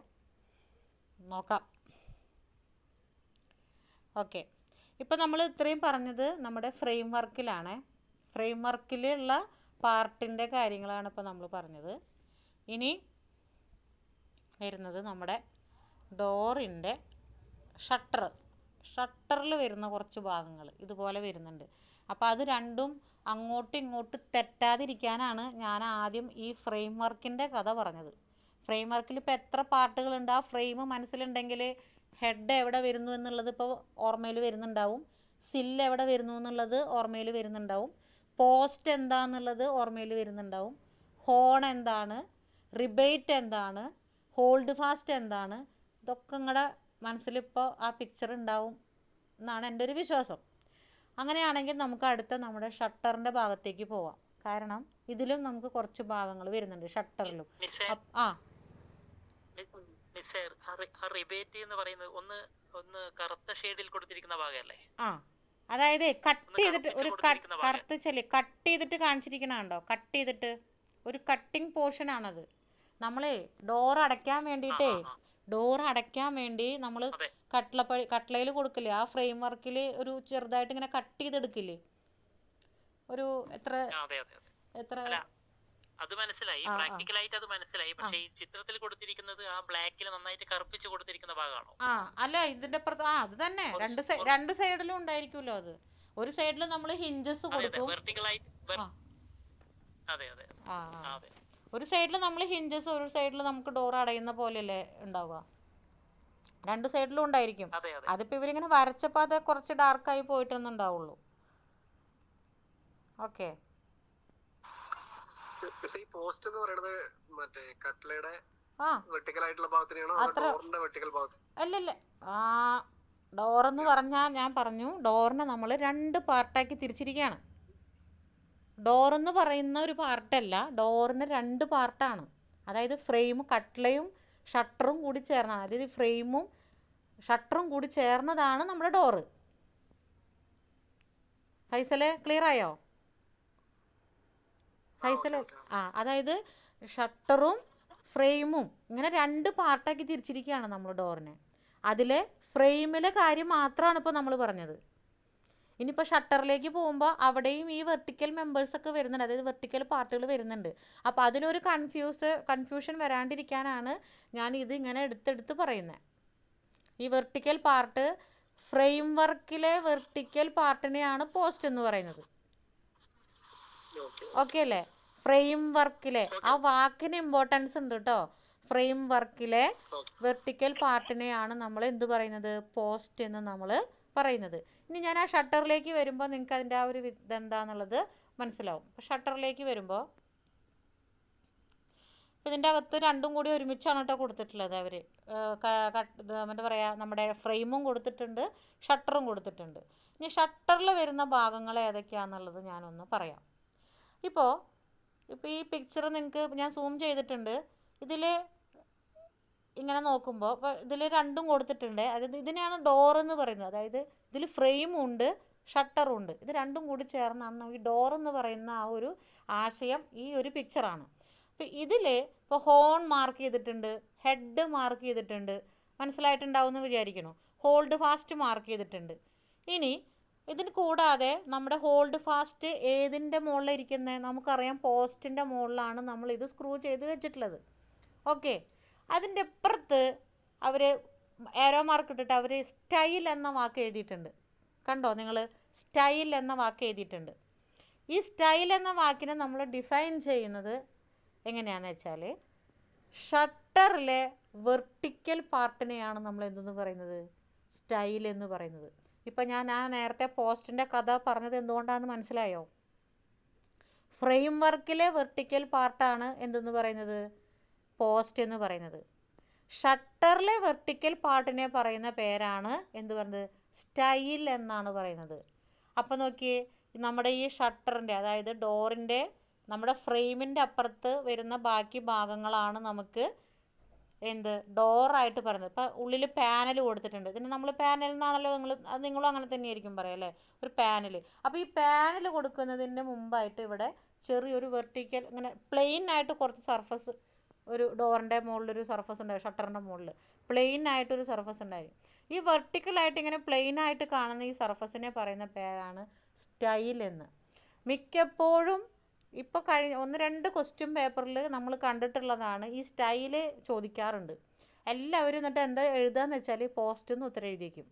നോക്കാം. ഓക്കെ, ഇപ്പം നമ്മൾ ഇത്രയും പറഞ്ഞത് നമ്മുടെ ഫ്രെയിം വർക്കിലാണ്. ഫ്രെയിം വർക്കിലുള്ള പാർട്ടിൻ്റെ കാര്യങ്ങളാണ് ഇപ്പോൾ നമ്മൾ പറഞ്ഞത്. ഇനി വരുന്നത് നമ്മുടെ ഡോറിൻ്റെ ഷട്ടറിൽ വരുന്ന കുറച്ച് ഭാഗങ്ങൾ ഇതുപോലെ വരുന്നുണ്ട്. അപ്പോൾ അത് രണ്ടും അങ്ങോട്ടും ഇങ്ങോട്ടും തെറ്റാതിരിക്കാനാണ് ഞാൻ ആദ്യം ഈ ഫ്രെയിം വർക്കിൻ്റെ കഥ പറഞ്ഞത്. ഫ്രെയിം വർക്കിൽ ഇപ്പോൾ എത്ര പാർട്ടുകളുണ്ട്, ആ ഫ്രെയിം മനസ്സിലുണ്ടെങ്കിൽ ഹെഡ് എവിടെ വരുന്നു എന്നുള്ളത് ഇപ്പോൾ ഓർമ്മയിൽ വരുന്നുണ്ടാവും, സില്ല് എവിടെ വരുന്നു എന്നുള്ളത് ഓർമ്മയിൽ വരുന്നുണ്ടാവും, പോസ്റ്റ് എന്താണെന്നുള്ളത് ഓർമ്മയിൽ വരുന്നുണ്ടാവും, ഹോൺ എന്താണ്, റിബേറ്റ് എന്താണ്, ഹോൾഡ് ഫാസ്റ്റ് എന്താണ്, ഇതൊക്കെ നിങ്ങളുടെ മനസ്സിലിപ്പോൾ ആ പിക്ചർ ഉണ്ടാവും എന്നാണ് എൻ്റെ ഒരു വിശ്വാസം. അങ്ങനെയാണെങ്കിൽ നമുക്ക് അടുത്ത നമ്മുടെ ഷട്ടറിൻ്റെ ഭാഗത്തേക്ക് പോവാം. കാരണം ഇതിലും നമുക്ക് കുറച്ച് ഭാഗങ്ങൾ വരുന്നുണ്ട് ഷട്ടറിലും. ആ റിബേറ്റ് എന്ന് പറയുന്നത് ഒന്ന് കറുത്ത ഷെയ്ഡിൽ കൊടുത്തിരിക്കുന്ന ഭാഗമല്ലേ? ആ, അതായത് കട്ട് ചെയ്തിട്ട് ഒരു കറുത്ത കട്ട് ചെയ്തിട്ട് കാണിച്ചിരിക്കണോ? കട്ട് ചെയ്തിട്ട് ഒരു കട്ടിങ് പോർഷൻ ആണത്. നമ്മളെ ഡോർ അടയ്ക്കാൻ വേണ്ടി നമ്മൾ കട്ട്ലയിൽ കൊടുക്കില്ലേ, ആ ഫ്രെയിം വർക്കിൽ ഒരു ചെറുതായിട്ട് ഇങ്ങനെ കട്ട് ചെയ്തെടുക്കില്ലേ, ഒരു എത്ര അത് മനസ്സിലായി, പ്രാക്ടിക്കലായിട്ട് അത് മനസ്സിലായി. പക്ഷേ ഈ ചിത്രത്തിൽ കൊടുത്തിരിക്കുന്നത് ആ ബ്ലാക്കിൽ നന്നായിട്ട് കറുപ്പിച്ച് കൊടുത്തിരിക്കുന്ന ഭാഗമാണോ? അല്ല, ഇതിന്റെ അത് തന്നെ രണ്ട് സൈഡിലും ഉണ്ടായിരിക്കുമല്ലോ. അത് ഒരു സൈഡിൽ നമ്മൾ ഹിഞ്ചസ് കൊടുക്കും, ഒരു സൈഡിൽ നമ്മൾ ഹിഞ്ചസ്, ഒരു സൈഡിൽ നമുക്ക് ഡോർ അടയുന്ന പോലെയല്ലേ ഉണ്ടാവുക. രണ്ട് സൈഡിലും ഉണ്ടായിരിക്കും. അതിപ്പോ ഇവരിങ്ങനെ വരച്ചപ്പോൾ അത് കുറച്ച് ഡാർക്കായി പോയിട്ടൊന്നുണ്ടാവുള്ളൂ. ഓക്കെ, പോസ്റ്റ് എന്ന് പറയുന്നത് മറ്റേ കട്ട്ലയുടെ വെർട്ടിക്കൽ ആയിട്ടുള്ള ഭാഗത്തിനാണോ ഡോറിന്റെ വെർട്ടിക്കൽ ഭാഗത്ത്? അല്ലല്ല, ഡോറെന്ന് പറഞ്ഞാൽ ഞാൻ പറഞ്ഞു ഡോറിനെ നമ്മൾ രണ്ട് പാർട്ടാക്കി തിരിച്ചിരിക്കുകയാണ്. ഡോറെന്ന് പറയുന്ന ഒരു പാർട്ടല്ല, ഡോറിന് രണ്ട് പാർട്ടാണ്. അതായത് ഫ്രെയിം, കട്ട്ലയും ഷട്ടറും കൂടി ചേർന്നതാണ്. അതായത് ഫ്രെയിമും ഷട്ടറും കൂടി ചേർന്നതാണ് നമ്മുടെ ഡോറ്. ഫൈസല് ക്ലിയർ ആയോ? ഫൈസല് അതായത് ഷട്ടറും ഫ്രെയിമും ഇങ്ങനെ രണ്ട് പാർട്ടാക്കി തിരിച്ചിരിക്കുകയാണ് നമ്മൾ ഡോറിനെ. അതിലെ ഫ്രെയിമിലെ കാര്യം മാത്രമാണ് ഇപ്പോൾ നമ്മൾ പറഞ്ഞത്. ഇനിയിപ്പോൾ ഷട്ടറിലേക്ക് പോകുമ്പോൾ അവിടെയും ഈ വെർട്ടിക്കൽ മെമ്പേഴ്സൊക്കെ വരുന്നുണ്ട്, അതായത് വെർട്ടിക്കൽ പാർട്ടുകൾ വരുന്നുണ്ട്. അപ്പോൾ അതിലൊരു കൺഫ്യൂഷൻ വരാണ്ടിരിക്കാനാണ് ഞാൻ ഇത് ഇങ്ങനെ എടുത്തെടുത്ത് പറയുന്നത്. ഈ വെർട്ടിക്കൽ പാർട്ട്, ഫ്രെയിം വർക്കിലെ വെർട്ടിക്കൽ പാർട്ടിനെയാണ് പോസ്റ്റ് എന്ന് പറയുന്നത്. ഓക്കെ അല്ലേ? ഫ്രെയിം വർക്കിലെ ആ വാക്കിന് ഇമ്പോർട്ടൻസ് ഉണ്ട് കേട്ടോ. ഫ്രെയിം വർക്കിലെ വെർട്ടിക്കൽ പാർട്ടിനെയാണ് നമ്മൾ എന്ത് പറയുന്നത്? പോസ്റ്റ് എന്ന് നമ്മൾ പറയുന്നത്. ഇനി ഞാൻ ആ ഷട്ടറിലേക്ക് വരുമ്പോൾ നിങ്ങൾക്ക് അതിൻ്റെ ആ ഒരു ഇതെന്താന്നുള്ളത് മനസ്സിലാവും. അപ്പോൾ ഷട്ടറിലേക്ക് വരുമ്പോൾ ഇതിൻ്റെ അകത്ത് രണ്ടും കൂടി ഒരുമിച്ചാണ് കേട്ടോ കൊടുത്തിട്ടുള്ളത്. അവർ എന്താ പറയുക, നമ്മുടെ ഫ്രെയിമും കൊടുത്തിട്ടുണ്ട്, ഷട്ടറും കൊടുത്തിട്ടുണ്ട്. ഇനി ഷട്ടറിൽ വരുന്ന ഭാഗങ്ങൾ ഏതൊക്കെയാണെന്നുള്ളത് ഞാനൊന്ന് പറയാം. ഇപ്പോൾ ഈ പിക്ചർ നിങ്ങൾക്ക് ഞാൻ സൂം ചെയ്തിട്ടുണ്ട്. ഇതിൽ ഇങ്ങനെ നോക്കുമ്പോൾ ഇപ്പോൾ ഇതിൽ രണ്ടും കൊടുത്തിട്ടുണ്ട്. അതായത് ഇതിനെയാണ് ഡോർ എന്ന് പറയുന്നത്. അതായത് ഇതിൽ ഫ്രെയിമും ഉണ്ട്, ഷട്ടറും ഉണ്ട്. ഇത് രണ്ടും കൂടി ചേർന്നാണ് ഈ ഡോർ എന്ന് പറയുന്ന ആ ഒരു ആശയം ഈ ഒരു പിക്ചറാണ്. അപ്പോൾ ഇതിൽ ഇപ്പോൾ ഹോൺ മാർക്ക് ചെയ്തിട്ടുണ്ട്, ഹെഡ് മാർക്ക് ചെയ്തിട്ടുണ്ട്, മനസ്സിലായിട്ടുണ്ടാവും എന്ന് വിചാരിക്കുന്നു. ഹോൾഡ് ഫാസ്റ്റ് മാർക്ക് ചെയ്തിട്ടുണ്ട്. ഇനി ഇതിന് കൂടാതെ നമ്മുടെ ഹോൾഡ് ഫാസ്റ്റ് ഏതിൻ്റെ മുകളിലാണ് ഇരിക്കുന്നത്? നമുക്കറിയാം, പോസ്റ്റിൻ്റെ മുകളിലാണ് നമ്മൾ ഇത് സ്ക്രൂ ചെയ്ത് വെച്ചിട്ടുള്ളത്. ഓക്കെ, അതിൻ്റെ അപ്പുറത്ത് അവർ ഏരോ മാർക്ക് ഇട്ടിട്ട് അവർ സ്റ്റൈൽ എന്ന വാക്ക് എഴുതിയിട്ടുണ്ട്. കണ്ടോ നിങ്ങൾ? സ്റ്റൈൽ എന്ന വാക്ക് എഴുതിയിട്ടുണ്ട്. ഈ സ്റ്റൈൽ എന്ന വാക്കിനെ നമ്മൾ ഡിഫൈൻ ചെയ്യുന്നത് എങ്ങനെയാണെന്ന് വെച്ചാൽ, ഷട്ടറിലെ വെർട്ടിക്കൽ പാർട്ടിനെയാണ് നമ്മൾ എന്തെന്ന് പറയുന്നത്? സ്റ്റൈൽ എന്ന് പറയുന്നത്. ഇപ്പം ഞാൻ നേരത്തെ പോസ്റ്റിൻ്റെ കഥ പറഞ്ഞത് എന്തുകൊണ്ടാണെന്ന് മനസ്സിലായോ? ഫ്രെയിം വർക്കിലെ വെർട്ടിക്കൽ പാർട്ടാണ് എന്തെന്ന് പറയുന്നത്? പോസ്റ്റ് എന്ന് പറയുന്നത്. ഷട്ടറിലെ വെർട്ടിക്കൽ പാർട്ടിനെ പറയുന്ന പേരാണ് എന്ത് പറയുന്നത്? സ്റ്റൈൽ എന്നാണ് പറയുന്നത്. അപ്പം നോക്കിയേ, നമ്മുടെ ഈ ഷട്ടറിൻ്റെ, അതായത് ഡോറിൻ്റെ, നമ്മുടെ ഫ്രെയിമിൻ്റെ അപ്പുറത്ത് വരുന്ന ബാക്കി ഭാഗങ്ങളാണ് നമുക്ക് എന്ത് ഡോറായിട്ട് പറയുന്നത്. ഇപ്പോൾ ഉള്ളിൽ പാനൽ കൊടുത്തിട്ടുണ്ട്. ഇതിന് നമ്മൾ പാനൽ എന്നാണല്ലോ നിങ്ങളും അങ്ങനെ തന്നെയായിരിക്കും പറയാം അല്ലേ, ഒരു പാനൽ. അപ്പോൾ ഈ പാനൽ കൊടുക്കുന്നതിൻ്റെ മുമ്പായിട്ട് ഇവിടെ ചെറിയൊരു വെർട്ടിക്കൽ ഇങ്ങനെ പ്ലെയിൻ ആയിട്ട് കുറച്ച് സർഫസ്, ഒരു ഡോറിൻ്റെ മുകളിലൊരു സർഫസ് ഉണ്ടായി, ഷട്ടറിൻ്റെ മുകളിൽ പ്ലെയിൻ ആയിട്ടൊരു സർഫസ് ഉണ്ടായിരിക്കും. ഈ വെർട്ടിക്കലായിട്ട് ഇങ്ങനെ പ്ലെയിൻ ആയിട്ട് കാണുന്ന ഈ സർഫസിനെ പറയുന്ന പേരാണ് സ്റ്റൈൽ എന്ന്. മിക്കപ്പോഴും ഇപ്പോൾ ഒന്ന് രണ്ട് ക്വസ്റ്റ്യൻ പേപ്പറിൽ നമ്മൾ കണ്ടിട്ടുള്ളതാണ്, ഈ സ്റ്റൈല് ചോദിക്കാറുണ്ട്. എല്ലാവരും എന്നിട്ട് എന്താ എഴുതുകയെന്ന് വെച്ചാൽ പോസ്റ്റ് എന്ന് ഉത്തരം എഴുതിയിരിക്കും.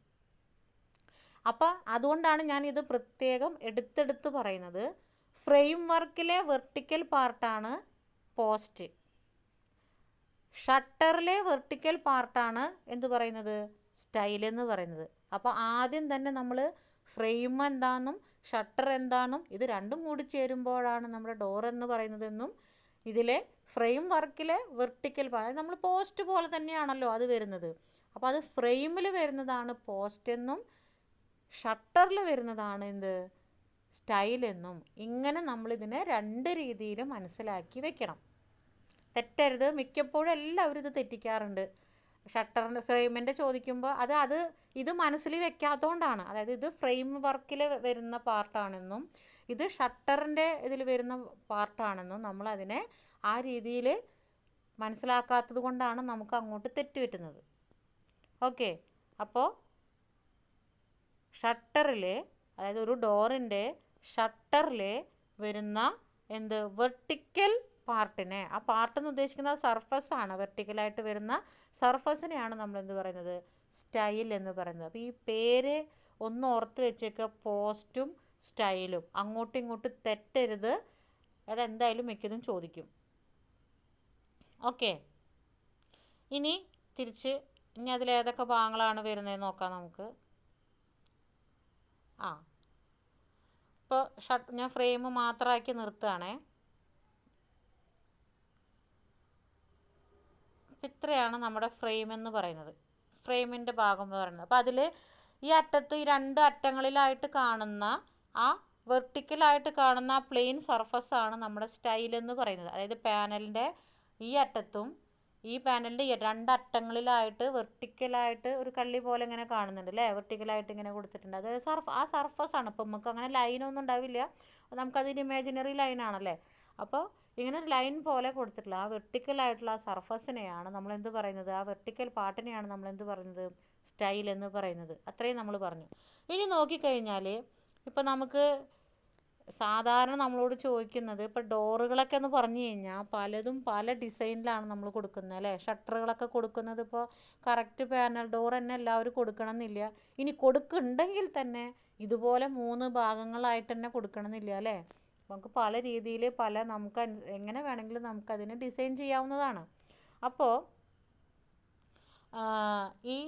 അപ്പോൾ അതുകൊണ്ടാണ് ഞാൻ ഇത് പ്രത്യേകം എടുത്തെടുത്ത് പറയുന്നത്. ഫ്രെയിം വർക്കിലെ വെർട്ടിക്കൽ പാർട്ടാണ് പോസ്റ്റ്, ഷട്ടറിലെ വെർട്ടിക്കൽ പാർട്ടാണ് എന്ത് പറയുന്നത്? സ്റ്റൈൽ എന്ന് പറയുന്നത്. അപ്പോൾ ആദ്യം തന്നെ നമ്മൾ ഫ്രെയിം എന്താണെന്നും ഷട്ടർ എന്താണെന്നും ഇത് രണ്ടും കൂടി ചേരുമ്പോഴാണ് നമ്മുടെ ഡോർ എന്ന് പറയുന്നതെന്നും, ഇതിലെ ഫ്രെയിം വർക്കിലെ വെർട്ടിക്കൽ പാർട്ട് നമ്മൾ പോസ്റ്റ് പോലെ തന്നെയാണല്ലോ അത് വരുന്നത്. അപ്പോൾ അത് ഫ്രെയിമിൽ വരുന്നതാണ് പോസ്റ്റ് എന്നും ഷട്ടറിൽ വരുന്നതാണ് എന്ത്? സ്റ്റൈൽ എന്നും. ഇങ്ങനെ നമ്മളിതിനെ രണ്ട് രീതിയിൽ മനസ്സിലാക്കി വെക്കണം. തെറ്റരുത്. മിക്കപ്പോഴും എല്ലാവരും ഇത് തെറ്റിക്കാറുണ്ട്. ഷട്ടറിൻ്റെ ഫ്രെയിമിൻ്റെ ചോദിക്കുമ്പോൾ ഇത് മനസ്സിൽ വെക്കാത്തതുകൊണ്ടാണ്. അതായത് ഇത് ഫ്രെയിം വർക്കിൽ വരുന്ന പാർട്ടാണെന്നും ഇത് ഷട്ടറിൻ്റെ ഇതിൽ വരുന്ന പാർട്ടാണെന്നും നമ്മളതിനെ ആ രീതിയിൽ മനസ്സിലാക്കാത്തത് കൊണ്ടാണ് നമുക്ക് അങ്ങോട്ട് തെറ്റുപറ്റുന്നത്. ഓക്കെ, അപ്പോൾ ഷട്ടറിൽ, അതായത് ഒരു ഡോറിൻ്റെ ഷട്ടറിൽ വരുന്ന എന്ത് വെർട്ടിക്കൽ പാർട്ടിനെ, ആ പാർട്ടെന്ന് ഉദ്ദേശിക്കുന്നത് സർഫസ് ആണ്, വെർട്ടിക്കലായിട്ട് വരുന്ന സർഫസിനെയാണ് നമ്മൾ എന്ത് പറയുന്നത്? സ്റ്റൈൽ എന്ന് പറയുന്നത്. അപ്പോൾ ഈ പേര് ഒന്ന് ഓർത്ത് വെച്ചേക്കുക, പോസ്റ്റും സ്റ്റൈലും. അങ്ങോട്ടും ഇങ്ങോട്ടും തെറ്റരുത്, അതെന്തായാലും മിക്കതും ചോദിക്കും. ഓക്കെ, ഇനി അതിലേതൊക്കെ ഭാഗങ്ങളാണ് വരുന്നതെന്ന് നോക്കാം നമുക്ക്. ഇപ്പോൾ ഞാൻ ഫ്രെയിം മാത്രമാക്കി നിർത്തുകയാണേ. ഇത്രയാണ് നമ്മുടെ ഫ്രെയിം എന്ന് പറയുന്നത്, ഫ്രെയിമിൻ്റെ ഭാഗം എന്ന് പറയുന്നത്. അപ്പോൾ അതിൽ ഈ അറ്റത്ത്, ഈ രണ്ട് അറ്റങ്ങളിലായിട്ട് കാണുന്ന ആ വെർട്ടിക്കലായിട്ട് കാണുന്ന ആ പ്ലെയിൻ സർഫസാണ് നമ്മുടെ സ്റ്റൈൽ എന്ന് പറയുന്നത്. അതായത് പാനലിൻ്റെ ഈ അറ്റത്തും ഈ പാനലിൻ്റെ രണ്ടറ്റങ്ങളിലായിട്ട് വെർട്ടിക്കലായിട്ട് ഒരു കള്ളി പോലെ ഇങ്ങനെ കാണുന്നുണ്ട് അല്ലേ, വെർട്ടിക്കലായിട്ട് ഇങ്ങനെ കൊടുത്തിട്ടുണ്ട്. അത് ആ സർഫസാണ്. ഇപ്പം നമുക്ക് അങ്ങനെ ലൈനൊന്നും ഉണ്ടാവില്ല, നമുക്കതിന് ഇമാജിനറി ലൈനാണല്ലേ. അപ്പോൾ ഇങ്ങനെ ഒരു ലൈൻ പോലെ കൊടുത്തിട്ടുള്ള ആ വെർട്ടിക്കലായിട്ടുള്ള ആ സർഫസിനെയാണ് നമ്മൾ എന്ത് പറയുന്നത്? ആ വെർട്ടിക്കൽ പാർട്ടിനെയാണ് നമ്മൾ എന്ത് പറയുന്നത്? സ്റ്റൈൽ എന്ന് പറയുന്നത്. അത്രയും നമ്മൾ പറഞ്ഞു. ഇനി നോക്കിക്കഴിഞ്ഞാൽ ഇപ്പം നമുക്ക് സാധാരണ നമ്മളോട് ചോദിക്കുന്നത് ഇപ്പോൾ ഡോറുകളൊക്കെ എന്ന് പറഞ്ഞു കഴിഞ്ഞാൽ പലതും പല ഡിസൈനിലാണ് നമ്മൾ കൊടുക്കുന്നത് അല്ലേ. ഷട്ടറുകളൊക്കെ കൊടുക്കുന്നത് ഇപ്പോൾ കറക്റ്റ് പാനൽ ഡോർ തന്നെ എല്ലാവരും കൊടുക്കണം എന്നില്ല. ഇനി കൊടുക്കുന്നുണ്ടെങ്കിൽ തന്നെ ഇതുപോലെ 3 ഭാഗങ്ങളായിട്ട് തന്നെ കൊടുക്കണമെന്നില്ല അല്ലേ. നമുക്ക് പല രീതിയിൽ നമുക്ക് എങ്ങനെ വേണമെങ്കിലും നമുക്കതിനെ ഡിസൈൻ ചെയ്യാവുന്നതാണ്. അപ്പോൾ ഈ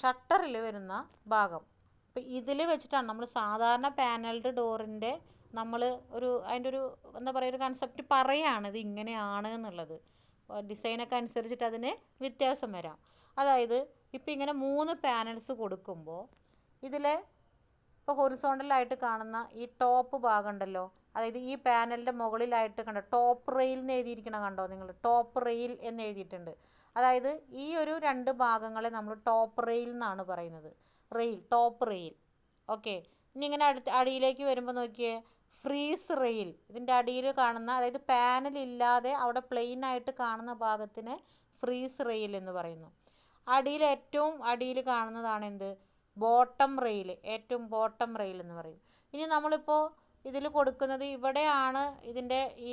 ഷട്ടറിൽ വരുന്ന ഭാഗം ഇപ്പം ഇതിൽ വെച്ചിട്ടാണ് നമ്മൾ സാധാരണ പാനൽഡ് ഡോറിൻ്റെ നമ്മൾ അതിൻ്റെ ഒരു എന്താ പറയുക ഒരു കൺസെപ്റ്റ് പറയുകയാണ് ഇത് ഇങ്ങനെയാണ് എന്നുള്ളത്. ഡിസൈനൊക്കെ അനുസരിച്ചിട്ട് അതിന് വ്യത്യാസം വരാം. അതായത് ഇപ്പം ഇങ്ങനെ 3 പാനൽസ് കൊടുക്കുമ്പോൾ ഇതിലെ ഇപ്പോൾ ഹൊറിസോണ്ടലായിട്ട് കാണുന്ന ഈ ടോപ്പ് ഭാഗം ഉണ്ടല്ലോ, അതായത് ഈ പാനലിൻ്റെ മുകളിലായിട്ട് കണ്ടോ ടോപ്പ് റെയിൽ എന്ന് എഴുതിയിരിക്കണം കണ്ടോ നിങ്ങൾ, ടോപ്പ് റെയിൽ എന്ന് എഴുതിയിട്ടുണ്ട്. അതായത് ഈ ഒരു 2 ഭാഗങ്ങളെ നമ്മൾ ടോപ്പ് റെയിൽ എന്നാണ് പറയുന്നത്. Top rail. ഓക്കെ. ഇനി ഇങ്ങനെ അടിയിലേക്ക് വരുമ്പോൾ നോക്കിയേ, ഫ്രീസ് റെയിൽ. ഇതിൻ്റെ അടിയിൽ കാണുന്ന അതായത് പാനലില്ലാതെ അവിടെ പ്ലെയിൻ ആയിട്ട് കാണുന്ന ഭാഗത്തിന് ഫ്രീസ് റെയിൽ എന്ന് പറയുന്നു. ഏറ്റവും അടിയിൽ കാണുന്നതാണ് എന്ത്, ബോട്ടം റെയിൽ. ഏറ്റവും ബോട്ടം റെയിൽ എന്ന് പറയും. ഇനി നമ്മളിപ്പോൾ ഇതിൽ കൊടുക്കുന്നത് ഇവിടെയാണ് ഇതിൻ്റെ ഈ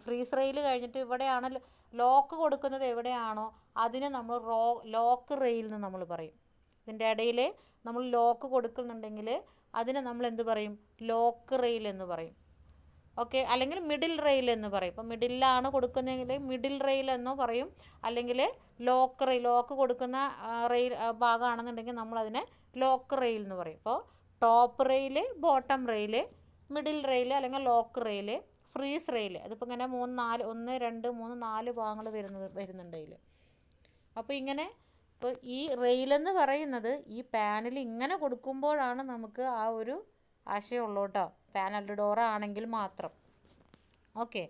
ഫ്രീസ് റെയിൽ കഴിഞ്ഞിട്ട് ഇവിടെയാണ് ലോക്ക് കൊടുക്കുന്നത് എവിടെയാണോ അതിന് നമ്മൾ ലോക്ക് റെയിൽ എന്ന് നമ്മൾ പറയും. ഇതിൻ്റെ ഇടയിൽ നമ്മൾ ലോക്ക് കൊടുക്കുന്നുണ്ടെങ്കിൽ അതിനെ നമ്മൾ എന്ത് പറയും, ലോക്ക് റെയിൽ എന്ന് പറയും. ഓക്കെ. അല്ലെങ്കിൽ മിഡിൽ റെയിൽ എന്ന് പറയും. ഇപ്പോൾ മിഡിലാണ് കൊടുക്കുന്നതെങ്കിൽ മിഡിൽ റെയിൽ എന്നോ പറയും. അല്ലെങ്കിൽ ലോക്ക് കൊടുക്കുന്ന റെയിൽ ഭാഗമാണെന്നുണ്ടെങ്കിൽ നമ്മളതിനെ ലോക്ക് റെയിൽ എന്ന് പറയും. ഇപ്പോൾ top rail, bottom rail, middle rail അല്ലെങ്കിൽ ലോക്ക് റെയിൽ, ഫ്രീസ് റെയിൽ. അതിപ്പോൾ ഇങ്ങനെ 1 2 3 4 ഭാഗങ്ങൾ വരുന്നുണ്ട് അതിൽ. അപ്പോൾ ഇങ്ങനെ ഇപ്പോൾ ഈ റെയിലെന്ന് പറയുന്നത് ഈ പാനൽ ഇങ്ങനെ കൊടുക്കുമ്പോഴാണ് നമുക്ക് ആ ഒരു ആശയമുള്ളൂ കേട്ടോ, പാനൽഡ് ഡോർ ആണെങ്കിൽ മാത്രം. ഓക്കെ.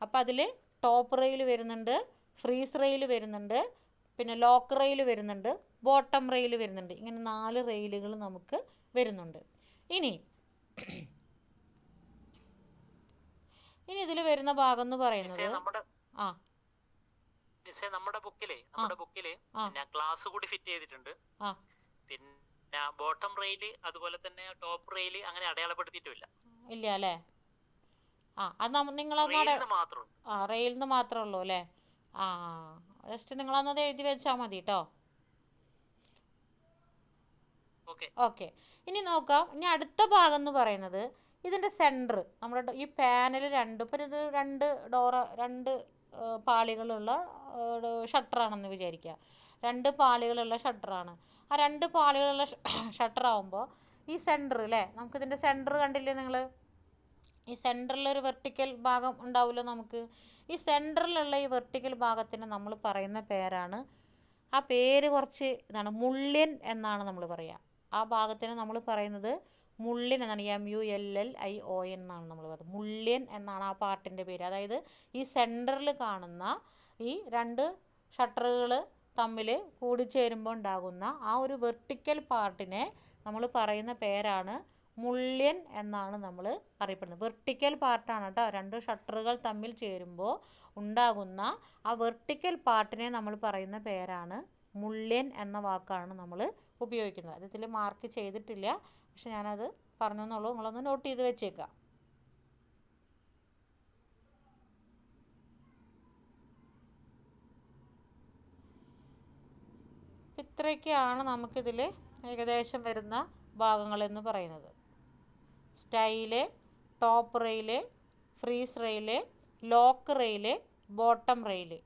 അപ്പോൾ അതിൽ ടോപ്പ് റെയിൽ വരുന്നുണ്ട്, ഫ്രീസ് റെയിൽ വരുന്നുണ്ട്, പിന്നെ ലോക്ക് റെയിൽ വരുന്നുണ്ട്, ബോട്ടം റെയിൽ വരുന്നുണ്ട്. ഇങ്ങനെ 4 റെയിലുകൾ നമുക്ക് വരുന്നുണ്ട്. ഇനി ഇതിൽ വരുന്ന ഭാഗം എന്ന് പറയുന്നത് നമ്മുടെ ബുക്കില് ഗ്ലാസ് കൂടി ഫിറ്റ് ചെയ്തിട്ടുണ്ട്. പിന്നെ ബോട്ടം റെയിൽ അതുപോലെ തന്നെ ടോപ്പ് റെയിൽ അങ്ങനെ അടയാളപ്പെടുത്തിയിട്ടില്ല. ഇല്ല അല്ലേ. അത് റെയിലിന് മാത്രമേ ഉള്ളൂ അല്ലേ. ജസ്റ്റ് നിങ്ങളൊന്നത് എഴുതി വെച്ചാൽ മതി കേട്ടോ. ഓക്കെ. ഇനി നോക്കാം. ഇനി അടുത്ത ഭാഗം എന്ന് പറയുന്നത് ഇതിൻ്റെ സെൻറ്റർ. നമ്മുടെ ഈ പാനൽ ഇപ്പം ഇത് 2 പാളികളുള്ള ഷട്ടറാണെന്ന് വിചാരിക്കുക. 2 പാളികളുള്ള ഷട്ടറാണ്. ആ 2 പാളികളുള്ള ഷട്ടറാകുമ്പോൾ ഈ സെൻറ്റർ അല്ലേ, നമുക്കിതിൻ്റെ സെൻറ്റർ കണ്ടില്ലേ നിങ്ങൾ, ഈ സെൻറ്ററിലൊരു വെർട്ടിക്കൽ ഭാഗം ഉണ്ടാവുമല്ലോ നമുക്ക്. ഈ സെൻറ്ററിലുള്ള ഈ വെർട്ടിക്കൽ ഭാഗത്തിന് നമ്മൾ പറയുന്ന പേരാണ്, ആ പേര് കുറച്ച് ഇതാണ്, മുള്ളിയൻ എന്നാണ് നമ്മൾ പറയുക. ആ ഭാഗത്തിന് നമ്മൾ പറയുന്നത് മുള്ളിയൻ എന്നാണ്. MULLION എന്നാണ് നമ്മൾ പറയുന്നത്. മുള്ളിയൻ എന്നാണ് ആ പാർട്ടിൻ്റെ പേര്. അതായത് ഈ സെൻറ്ററിൽ കാണുന്ന ഈ 2 ഷട്ടറുകൾ തമ്മിൽ കൂടിച്ചേരുമ്പോൾ ഉണ്ടാകുന്ന ആ ഒരു വെർട്ടിക്കൽ പാർട്ടിനെ നമ്മൾ പറയുന്ന പേരാണ് മുള്ളിയൻ എന്നാണ് നമ്മൾ അറിയപ്പെടുന്നത്. വെർട്ടിക്കൽ പാർട്ടാണ് കേട്ടോ. 2 ഷട്ടറുകൾ തമ്മിൽ ചേരുമ്പോൾ ഉണ്ടാകുന്ന ആ വെർട്ടിക്കൽ പാർട്ടിനെ നമ്മൾ പറയുന്ന പേരാണ് മുള്ളിയൻ എന്ന വാക്കാണ് നമ്മൾ ഉപയോഗിക്കുന്നത്. അത് ഇതിൽ മാർക്ക് ചെയ്തിട്ടില്ല, പക്ഷെ ഞാനത് പറഞ്ഞെന്നുള്ളൂ, നിങ്ങളൊന്ന് നോട്ട് ചെയ്ത് വെച്ചേക്കാം. ഇത്രയൊക്കെയാണ് നമുക്കിതിൽ ഏകദേശം വരുന്ന ഭാഗങ്ങളെന്ന് പറയുന്നത്. Style, top rail, freeze rail, lock rail, bottom rail.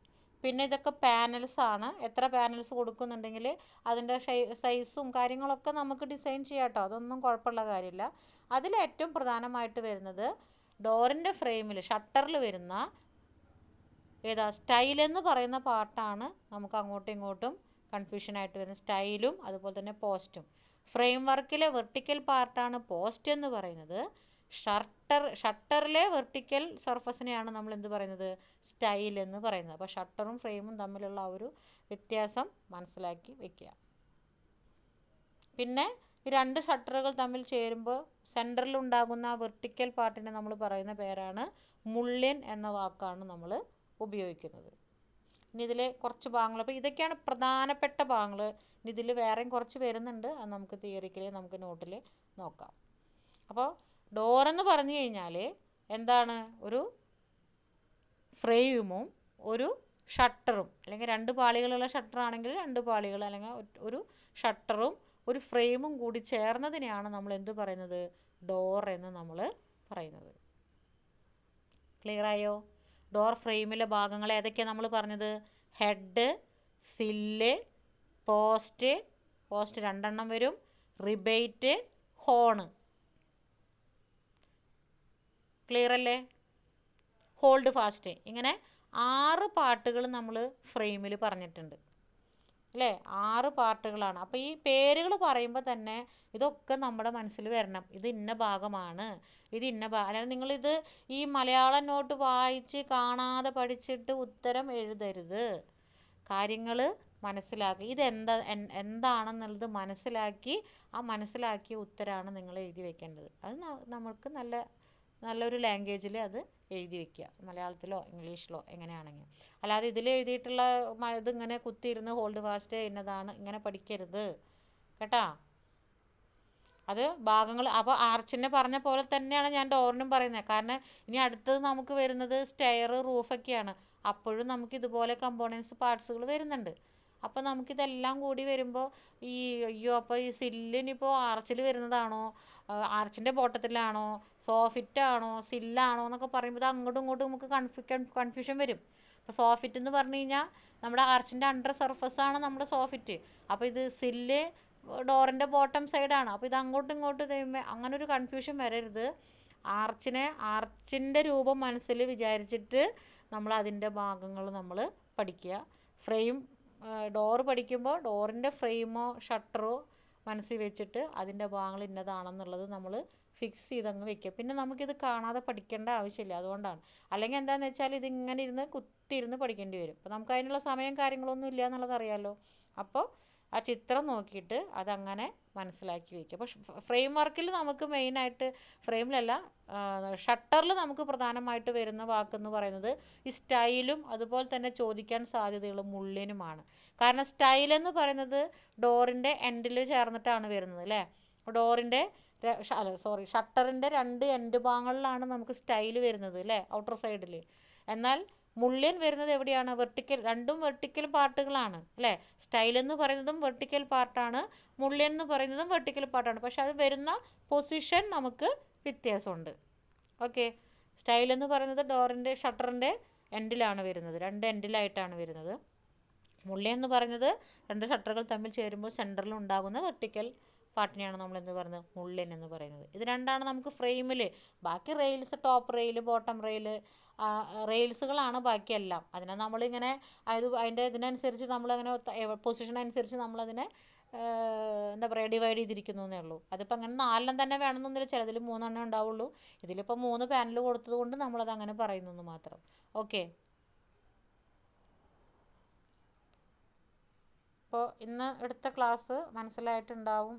പിന്നെ ഇതൊക്കെ പാനൽസ് ആണ്. എത്ര പാനൽസ് കൊടുക്കുന്നുണ്ടെങ്കിൽ അതിൻ്റെ സൈസും കാര്യങ്ങളൊക്കെ നമുക്ക് ഡിസൈൻ ചെയ്യാം കേട്ടോ, അതൊന്നും കുഴപ്പമുള്ള കാര്യമില്ല. അതിലേറ്റവും പ്രധാനമായിട്ട് വരുന്നത് ഡോറിൻ്റെ ഫ്രെയിമിൽ ഷട്ടറിൽ വരുന്ന സ്റ്റൈലെന്ന് പറയുന്ന പാർട്ടാണ് നമുക്ക് അങ്ങോട്ടും ഇങ്ങോട്ടും കൺഫ്യൂഷനായിട്ട് വരുന്നത്. സ്റ്റൈലും അതുപോലെ തന്നെ പോസ്റ്റും. ഫ്രെയിം വർക്കിലെ വെർട്ടിക്കൽ പാർട്ടാണ് പോസ്റ്റ് എന്ന് പറയുന്നത്. ഷട്ടറിലെ വെർട്ടിക്കൽ സർഫസിനെയാണ് നമ്മൾ എന്ത് പറയുന്നത്, സ്റ്റൈൽ എന്ന് പറയുന്നത്. അപ്പോൾ ഷട്ടറും ഫ്രെയിമും തമ്മിലുള്ള ആ ഒരു വ്യത്യാസം മനസ്സിലാക്കി വെക്കുക. പിന്നെ ഈ 2 ഷട്ടറുകൾ തമ്മിൽ ചേരുമ്പോൾ സെൻറ്ററിൽ ഉണ്ടാകുന്ന ആ വെർട്ടിക്കൽ പാർട്ടിനെ നമ്മൾ പറയുന്ന പേരാണ് മുള്ളിയൻ എന്ന വാക്കാണ് നമ്മൾ ഉപയോഗിക്കുന്നത്. ഇനി ഇതിൽ കുറച്ച് ഭാഗങ്ങൾ, അപ്പോൾ ഇതൊക്കെയാണ് പ്രധാനപ്പെട്ട ഭാഗങ്ങൾ. ഇനി ഇതിൽ വേറെയും കുറച്ച് വരുന്നുണ്ട്, അത് നമുക്ക് തിയറിക്കലി നമുക്ക് നോട്ടിൽ നോക്കാം. അപ്പോൾ ഡോറെന്ന് പറഞ്ഞു കഴിഞ്ഞാൽ എന്താണ്? ഒരു ഫ്രെയിമും ഒരു ഷട്ടറും, അല്ലെങ്കിൽ 2 പാളികളുള്ള ഷട്ടറാണെങ്കിൽ 2 പാളികൾ, അല്ലെങ്കിൽ ഒരു ഷട്ടറും ഒരു ഫ്രെയിമും കൂടി ചേർന്നതിനെയാണ് നമ്മൾ എന്ത് പറയുന്നത്? ഡോർ എന്ന് നമ്മൾ പറയുന്നത്. ക്ലിയർ ആയോ? ഡോർ ഫ്രെയിമിലെ ഭാഗങ്ങൾ ഏതൊക്കെയാണ് നമ്മൾ പറഞ്ഞത്? ഹെഡ്, സില്ല്, പോസ്റ്റ് 2 വരും, റിബേറ്റ്, ഹോണ്. ക്ലിയർ അല്ലേ? Hold fast. ഇങ്ങനെ 6 പാർട്ടുകൾ നമ്മൾ ഫ്രെയിമിൽ പറഞ്ഞിട്ടുണ്ട് അല്ലേ? 6 പാർട്ടുകളാണ്. അപ്പോൾ ഈ പേരുകൾ പറയുമ്പോൾ തന്നെ ഇതൊക്കെ നമ്മുടെ മനസ്സിൽ വരണം. ഇത് ഇന്ന ഭാഗമാണ്, ഇത് ഇന്ന അല്ലാതെ നിങ്ങളിത് ഈ മലയാളം നോട്ട് വായിച്ച് കാണാതെ പഠിച്ചിട്ട് ഉത്തരം എഴുതരുത്. കാര്യങ്ങൾ മനസ്സിലാക്കി എന്താണെന്നുള്ളത് മനസ്സിലാക്കി ആ മനസ്സിലാക്കിയ ഉത്തരമാണ് നിങ്ങൾ എഴുതി വെക്കേണ്ടത്. അത് നമുക്ക് നല്ലൊരു ലാംഗ്വേജിൽ അത് എഴുതി വെക്കുക, മലയാളത്തിലോ ഇംഗ്ലീഷിലോ എങ്ങനെയാണെങ്കിൽ. അല്ലാതെ ഇതിൽ എഴുതിയിട്ടുള്ള ഇതിങ്ങനെ കുത്തിയിരുന്ന് ഹോൾഡ് ഫാസ്റ്റ് എന്നതാണ് ഇങ്ങനെ പഠിക്കരുത് കേട്ടാ. അത് ഭാഗങ്ങൾ. അപ്പോൾ ആർച്ചിനെ പറഞ്ഞ പോലെ തന്നെയാണ് ഞാൻ ഡോറിനും പറയുന്നത്. കാരണം ഇനി അടുത്തത് നമുക്ക് വരുന്നത് സ്റ്റെയർ, റൂഫൊക്കെയാണ്. അപ്പോഴും നമുക്ക് ഇതുപോലെ കമ്പോണൻസ് പാർട്സുകൾ വരുന്നുണ്ട്. അപ്പോൾ നമുക്കിതെല്ലാം കൂടി വരുമ്പോൾ അപ്പോൾ ഈ സില്ലിനിപ്പോൾ ആർച്ചിൽ വരുന്നതാണോ, ആർച്ചിൻ്റെ ബോട്ടത്തിലാണോ, സോഫിറ്റാണോ, സില്ലാണോ എന്നൊക്കെ പറയുമ്പോൾ അങ്ങോട്ടും ഇങ്ങോട്ടും നമുക്ക് കൺഫ്യൂഷൻ വരും. അപ്പോൾ സോഫിറ്റ് എന്ന് പറഞ്ഞു കഴിഞ്ഞാൽ നമ്മുടെ ആർച്ചിൻ്റെ അണ്ടർ സർഫസാണ് നമ്മുടെ സോഫിറ്റ്. അപ്പോൾ ഇത് സില്ല് ഡോറിൻ്റെ ബോട്ടം സൈഡാണ്. അപ്പോൾ ഇത് അങ്ങോട്ടും ഇങ്ങോട്ടും കഴിയുമ്പോൾ അങ്ങനെ ഒരു കൺഫ്യൂഷൻ വരരുത്. ആർച്ചിൻ്റെ രൂപം മനസ്സിൽ വിചാരിച്ചിട്ട് നമ്മൾ അതിൻ്റെ ഭാഗങ്ങൾ നമ്മൾ പഠിക്കുക. ഫ്രെയിം ഡോറ് പഠിക്കുമ്പോൾ ഡോറിൻ്റെ ഫ്രെയിമോ ഷട്ടറോ മനസ്സിൽ വെച്ചിട്ട് അതിൻ്റെ ഭാഗങ്ങൾ ഇന്നതാണെന്നുള്ളത് നമ്മൾ ഫിക്സ് ചെയ്തങ്ങ് വെക്കുക. പിന്നെ നമുക്കിത് കാണാതെ പഠിക്കേണ്ട ആവശ്യമില്ല. അതുകൊണ്ടാണ്. അല്ലെങ്കിൽ എന്താണെന്ന് വെച്ചാൽ ഇതിങ്ങനെ ഇരുന്ന് കുത്തിയിരുന്ന് പഠിക്കേണ്ടി വരും. അപ്പോൾ നമുക്ക് അതിനുള്ള സമയം കാര്യങ്ങളൊന്നും ഇല്ല എന്നുള്ളത് അറിയാമല്ലോ. അപ്പോൾ ആ ചിത്രം നോക്കിയിട്ട് അതങ്ങനെ മനസ്സിലാക്കി വയ്ക്കുക. അപ്പോൾ ഫ്രെയിം വർക്കിൽ നമുക്ക് മെയിനായിട്ട്, ഫ്രെയിമിലല്ല ഷട്ടറിൽ നമുക്ക് പ്രധാനമായിട്ട് വരുന്ന വാക്കെന്ന് പറയുന്നത് ഈ സ്റ്റൈലും അതുപോലെ തന്നെ ചോദിക്കാൻ സാധ്യതയുള്ള മുള്ളിനുമാണ്. കാരണം സ്റ്റൈലെന്ന് പറയുന്നത് ഡോറിൻ്റെ എൻഡിൽ ചേർന്നിട്ടാണ് വരുന്നത് അല്ലേ? ഡോറിൻ്റെ ഷട്ടറിൻ്റെ 2 എൻഡ് ഭാഗങ്ങളിലാണ് നമുക്ക് സ്റ്റൈൽ വരുന്നത് അല്ലേ, ഔട്ടർ സൈഡിൽ. എന്നാൽ മുള്ളിയൻ വരുന്നത് എവിടെയാണ്? രണ്ടും വെർട്ടിക്കൽ പാർട്ടുകളാണ് അല്ലേ? സ്റ്റൈൽ എന്ന് പറയുന്നതും വെർട്ടിക്കൽ പാർട്ടാണ്, മുള്ളിയൻ എന്ന് പറയുന്നതും വെർട്ടിക്കൽ പാർട്ടാണ്. പക്ഷെ അത് വരുന്ന പൊസിഷൻ നമുക്ക് വ്യത്യാസമുണ്ട്. ഓക്കെ. സ്റ്റൈൽ എന്ന് പറയുന്നത് ഷട്ടറിൻ്റെ എൻഡിലാണ് വരുന്നത്, 2 എൻഡിലായിട്ടാണ് വരുന്നത്. മുള്ളിയൻ എന്ന് പറയുന്നത് 2 ഷട്ടറുകൾ തമ്മിൽ ചേരുമ്പോൾ സെൻറ്ററിൽ ഉണ്ടാകുന്ന വെർട്ടിക്കൽ പാർട്ടിനെയാണ് നമ്മൾ എന്ത് പറയുന്നത്? മുള്ളിയൻ എന്ന് പറയുന്നത്. ഇത് രണ്ടാണ് നമുക്ക് ഫ്രെയിമിൽ. ബാക്കി rails, top rail, bottom rail, റെയിൽസുകളാണ് ബാക്കിയെല്ലാം. അതിനെ നമ്മളിങ്ങനെ അതിൻ്റെ ഇതിനനുസരിച്ച് നമ്മളങ്ങനെ പൊസിഷൻ അനുസരിച്ച് നമ്മളതിനെ എന്താ പറയുക, ഡിവൈഡ് ചെയ്തിരിക്കുന്നു എന്നേ ഉള്ളൂ. അതിപ്പോൾ അങ്ങനെ 4 തന്നെ വേണമെന്നൊന്നുമില്ല, ചിലതിൽ 3 ഉണ്ടാവുള്ളൂ. ഇതിലിപ്പോൾ 3 പാനൽ കൊടുത്തത് കൊണ്ട് നമ്മളത് അങ്ങനെ പറയുന്നു മാത്രം. ഓക്കെ. അപ്പോൾ ഇന്ന് എടുത്ത ക്ലാസ് മനസ്സിലായിട്ടുണ്ടാവും.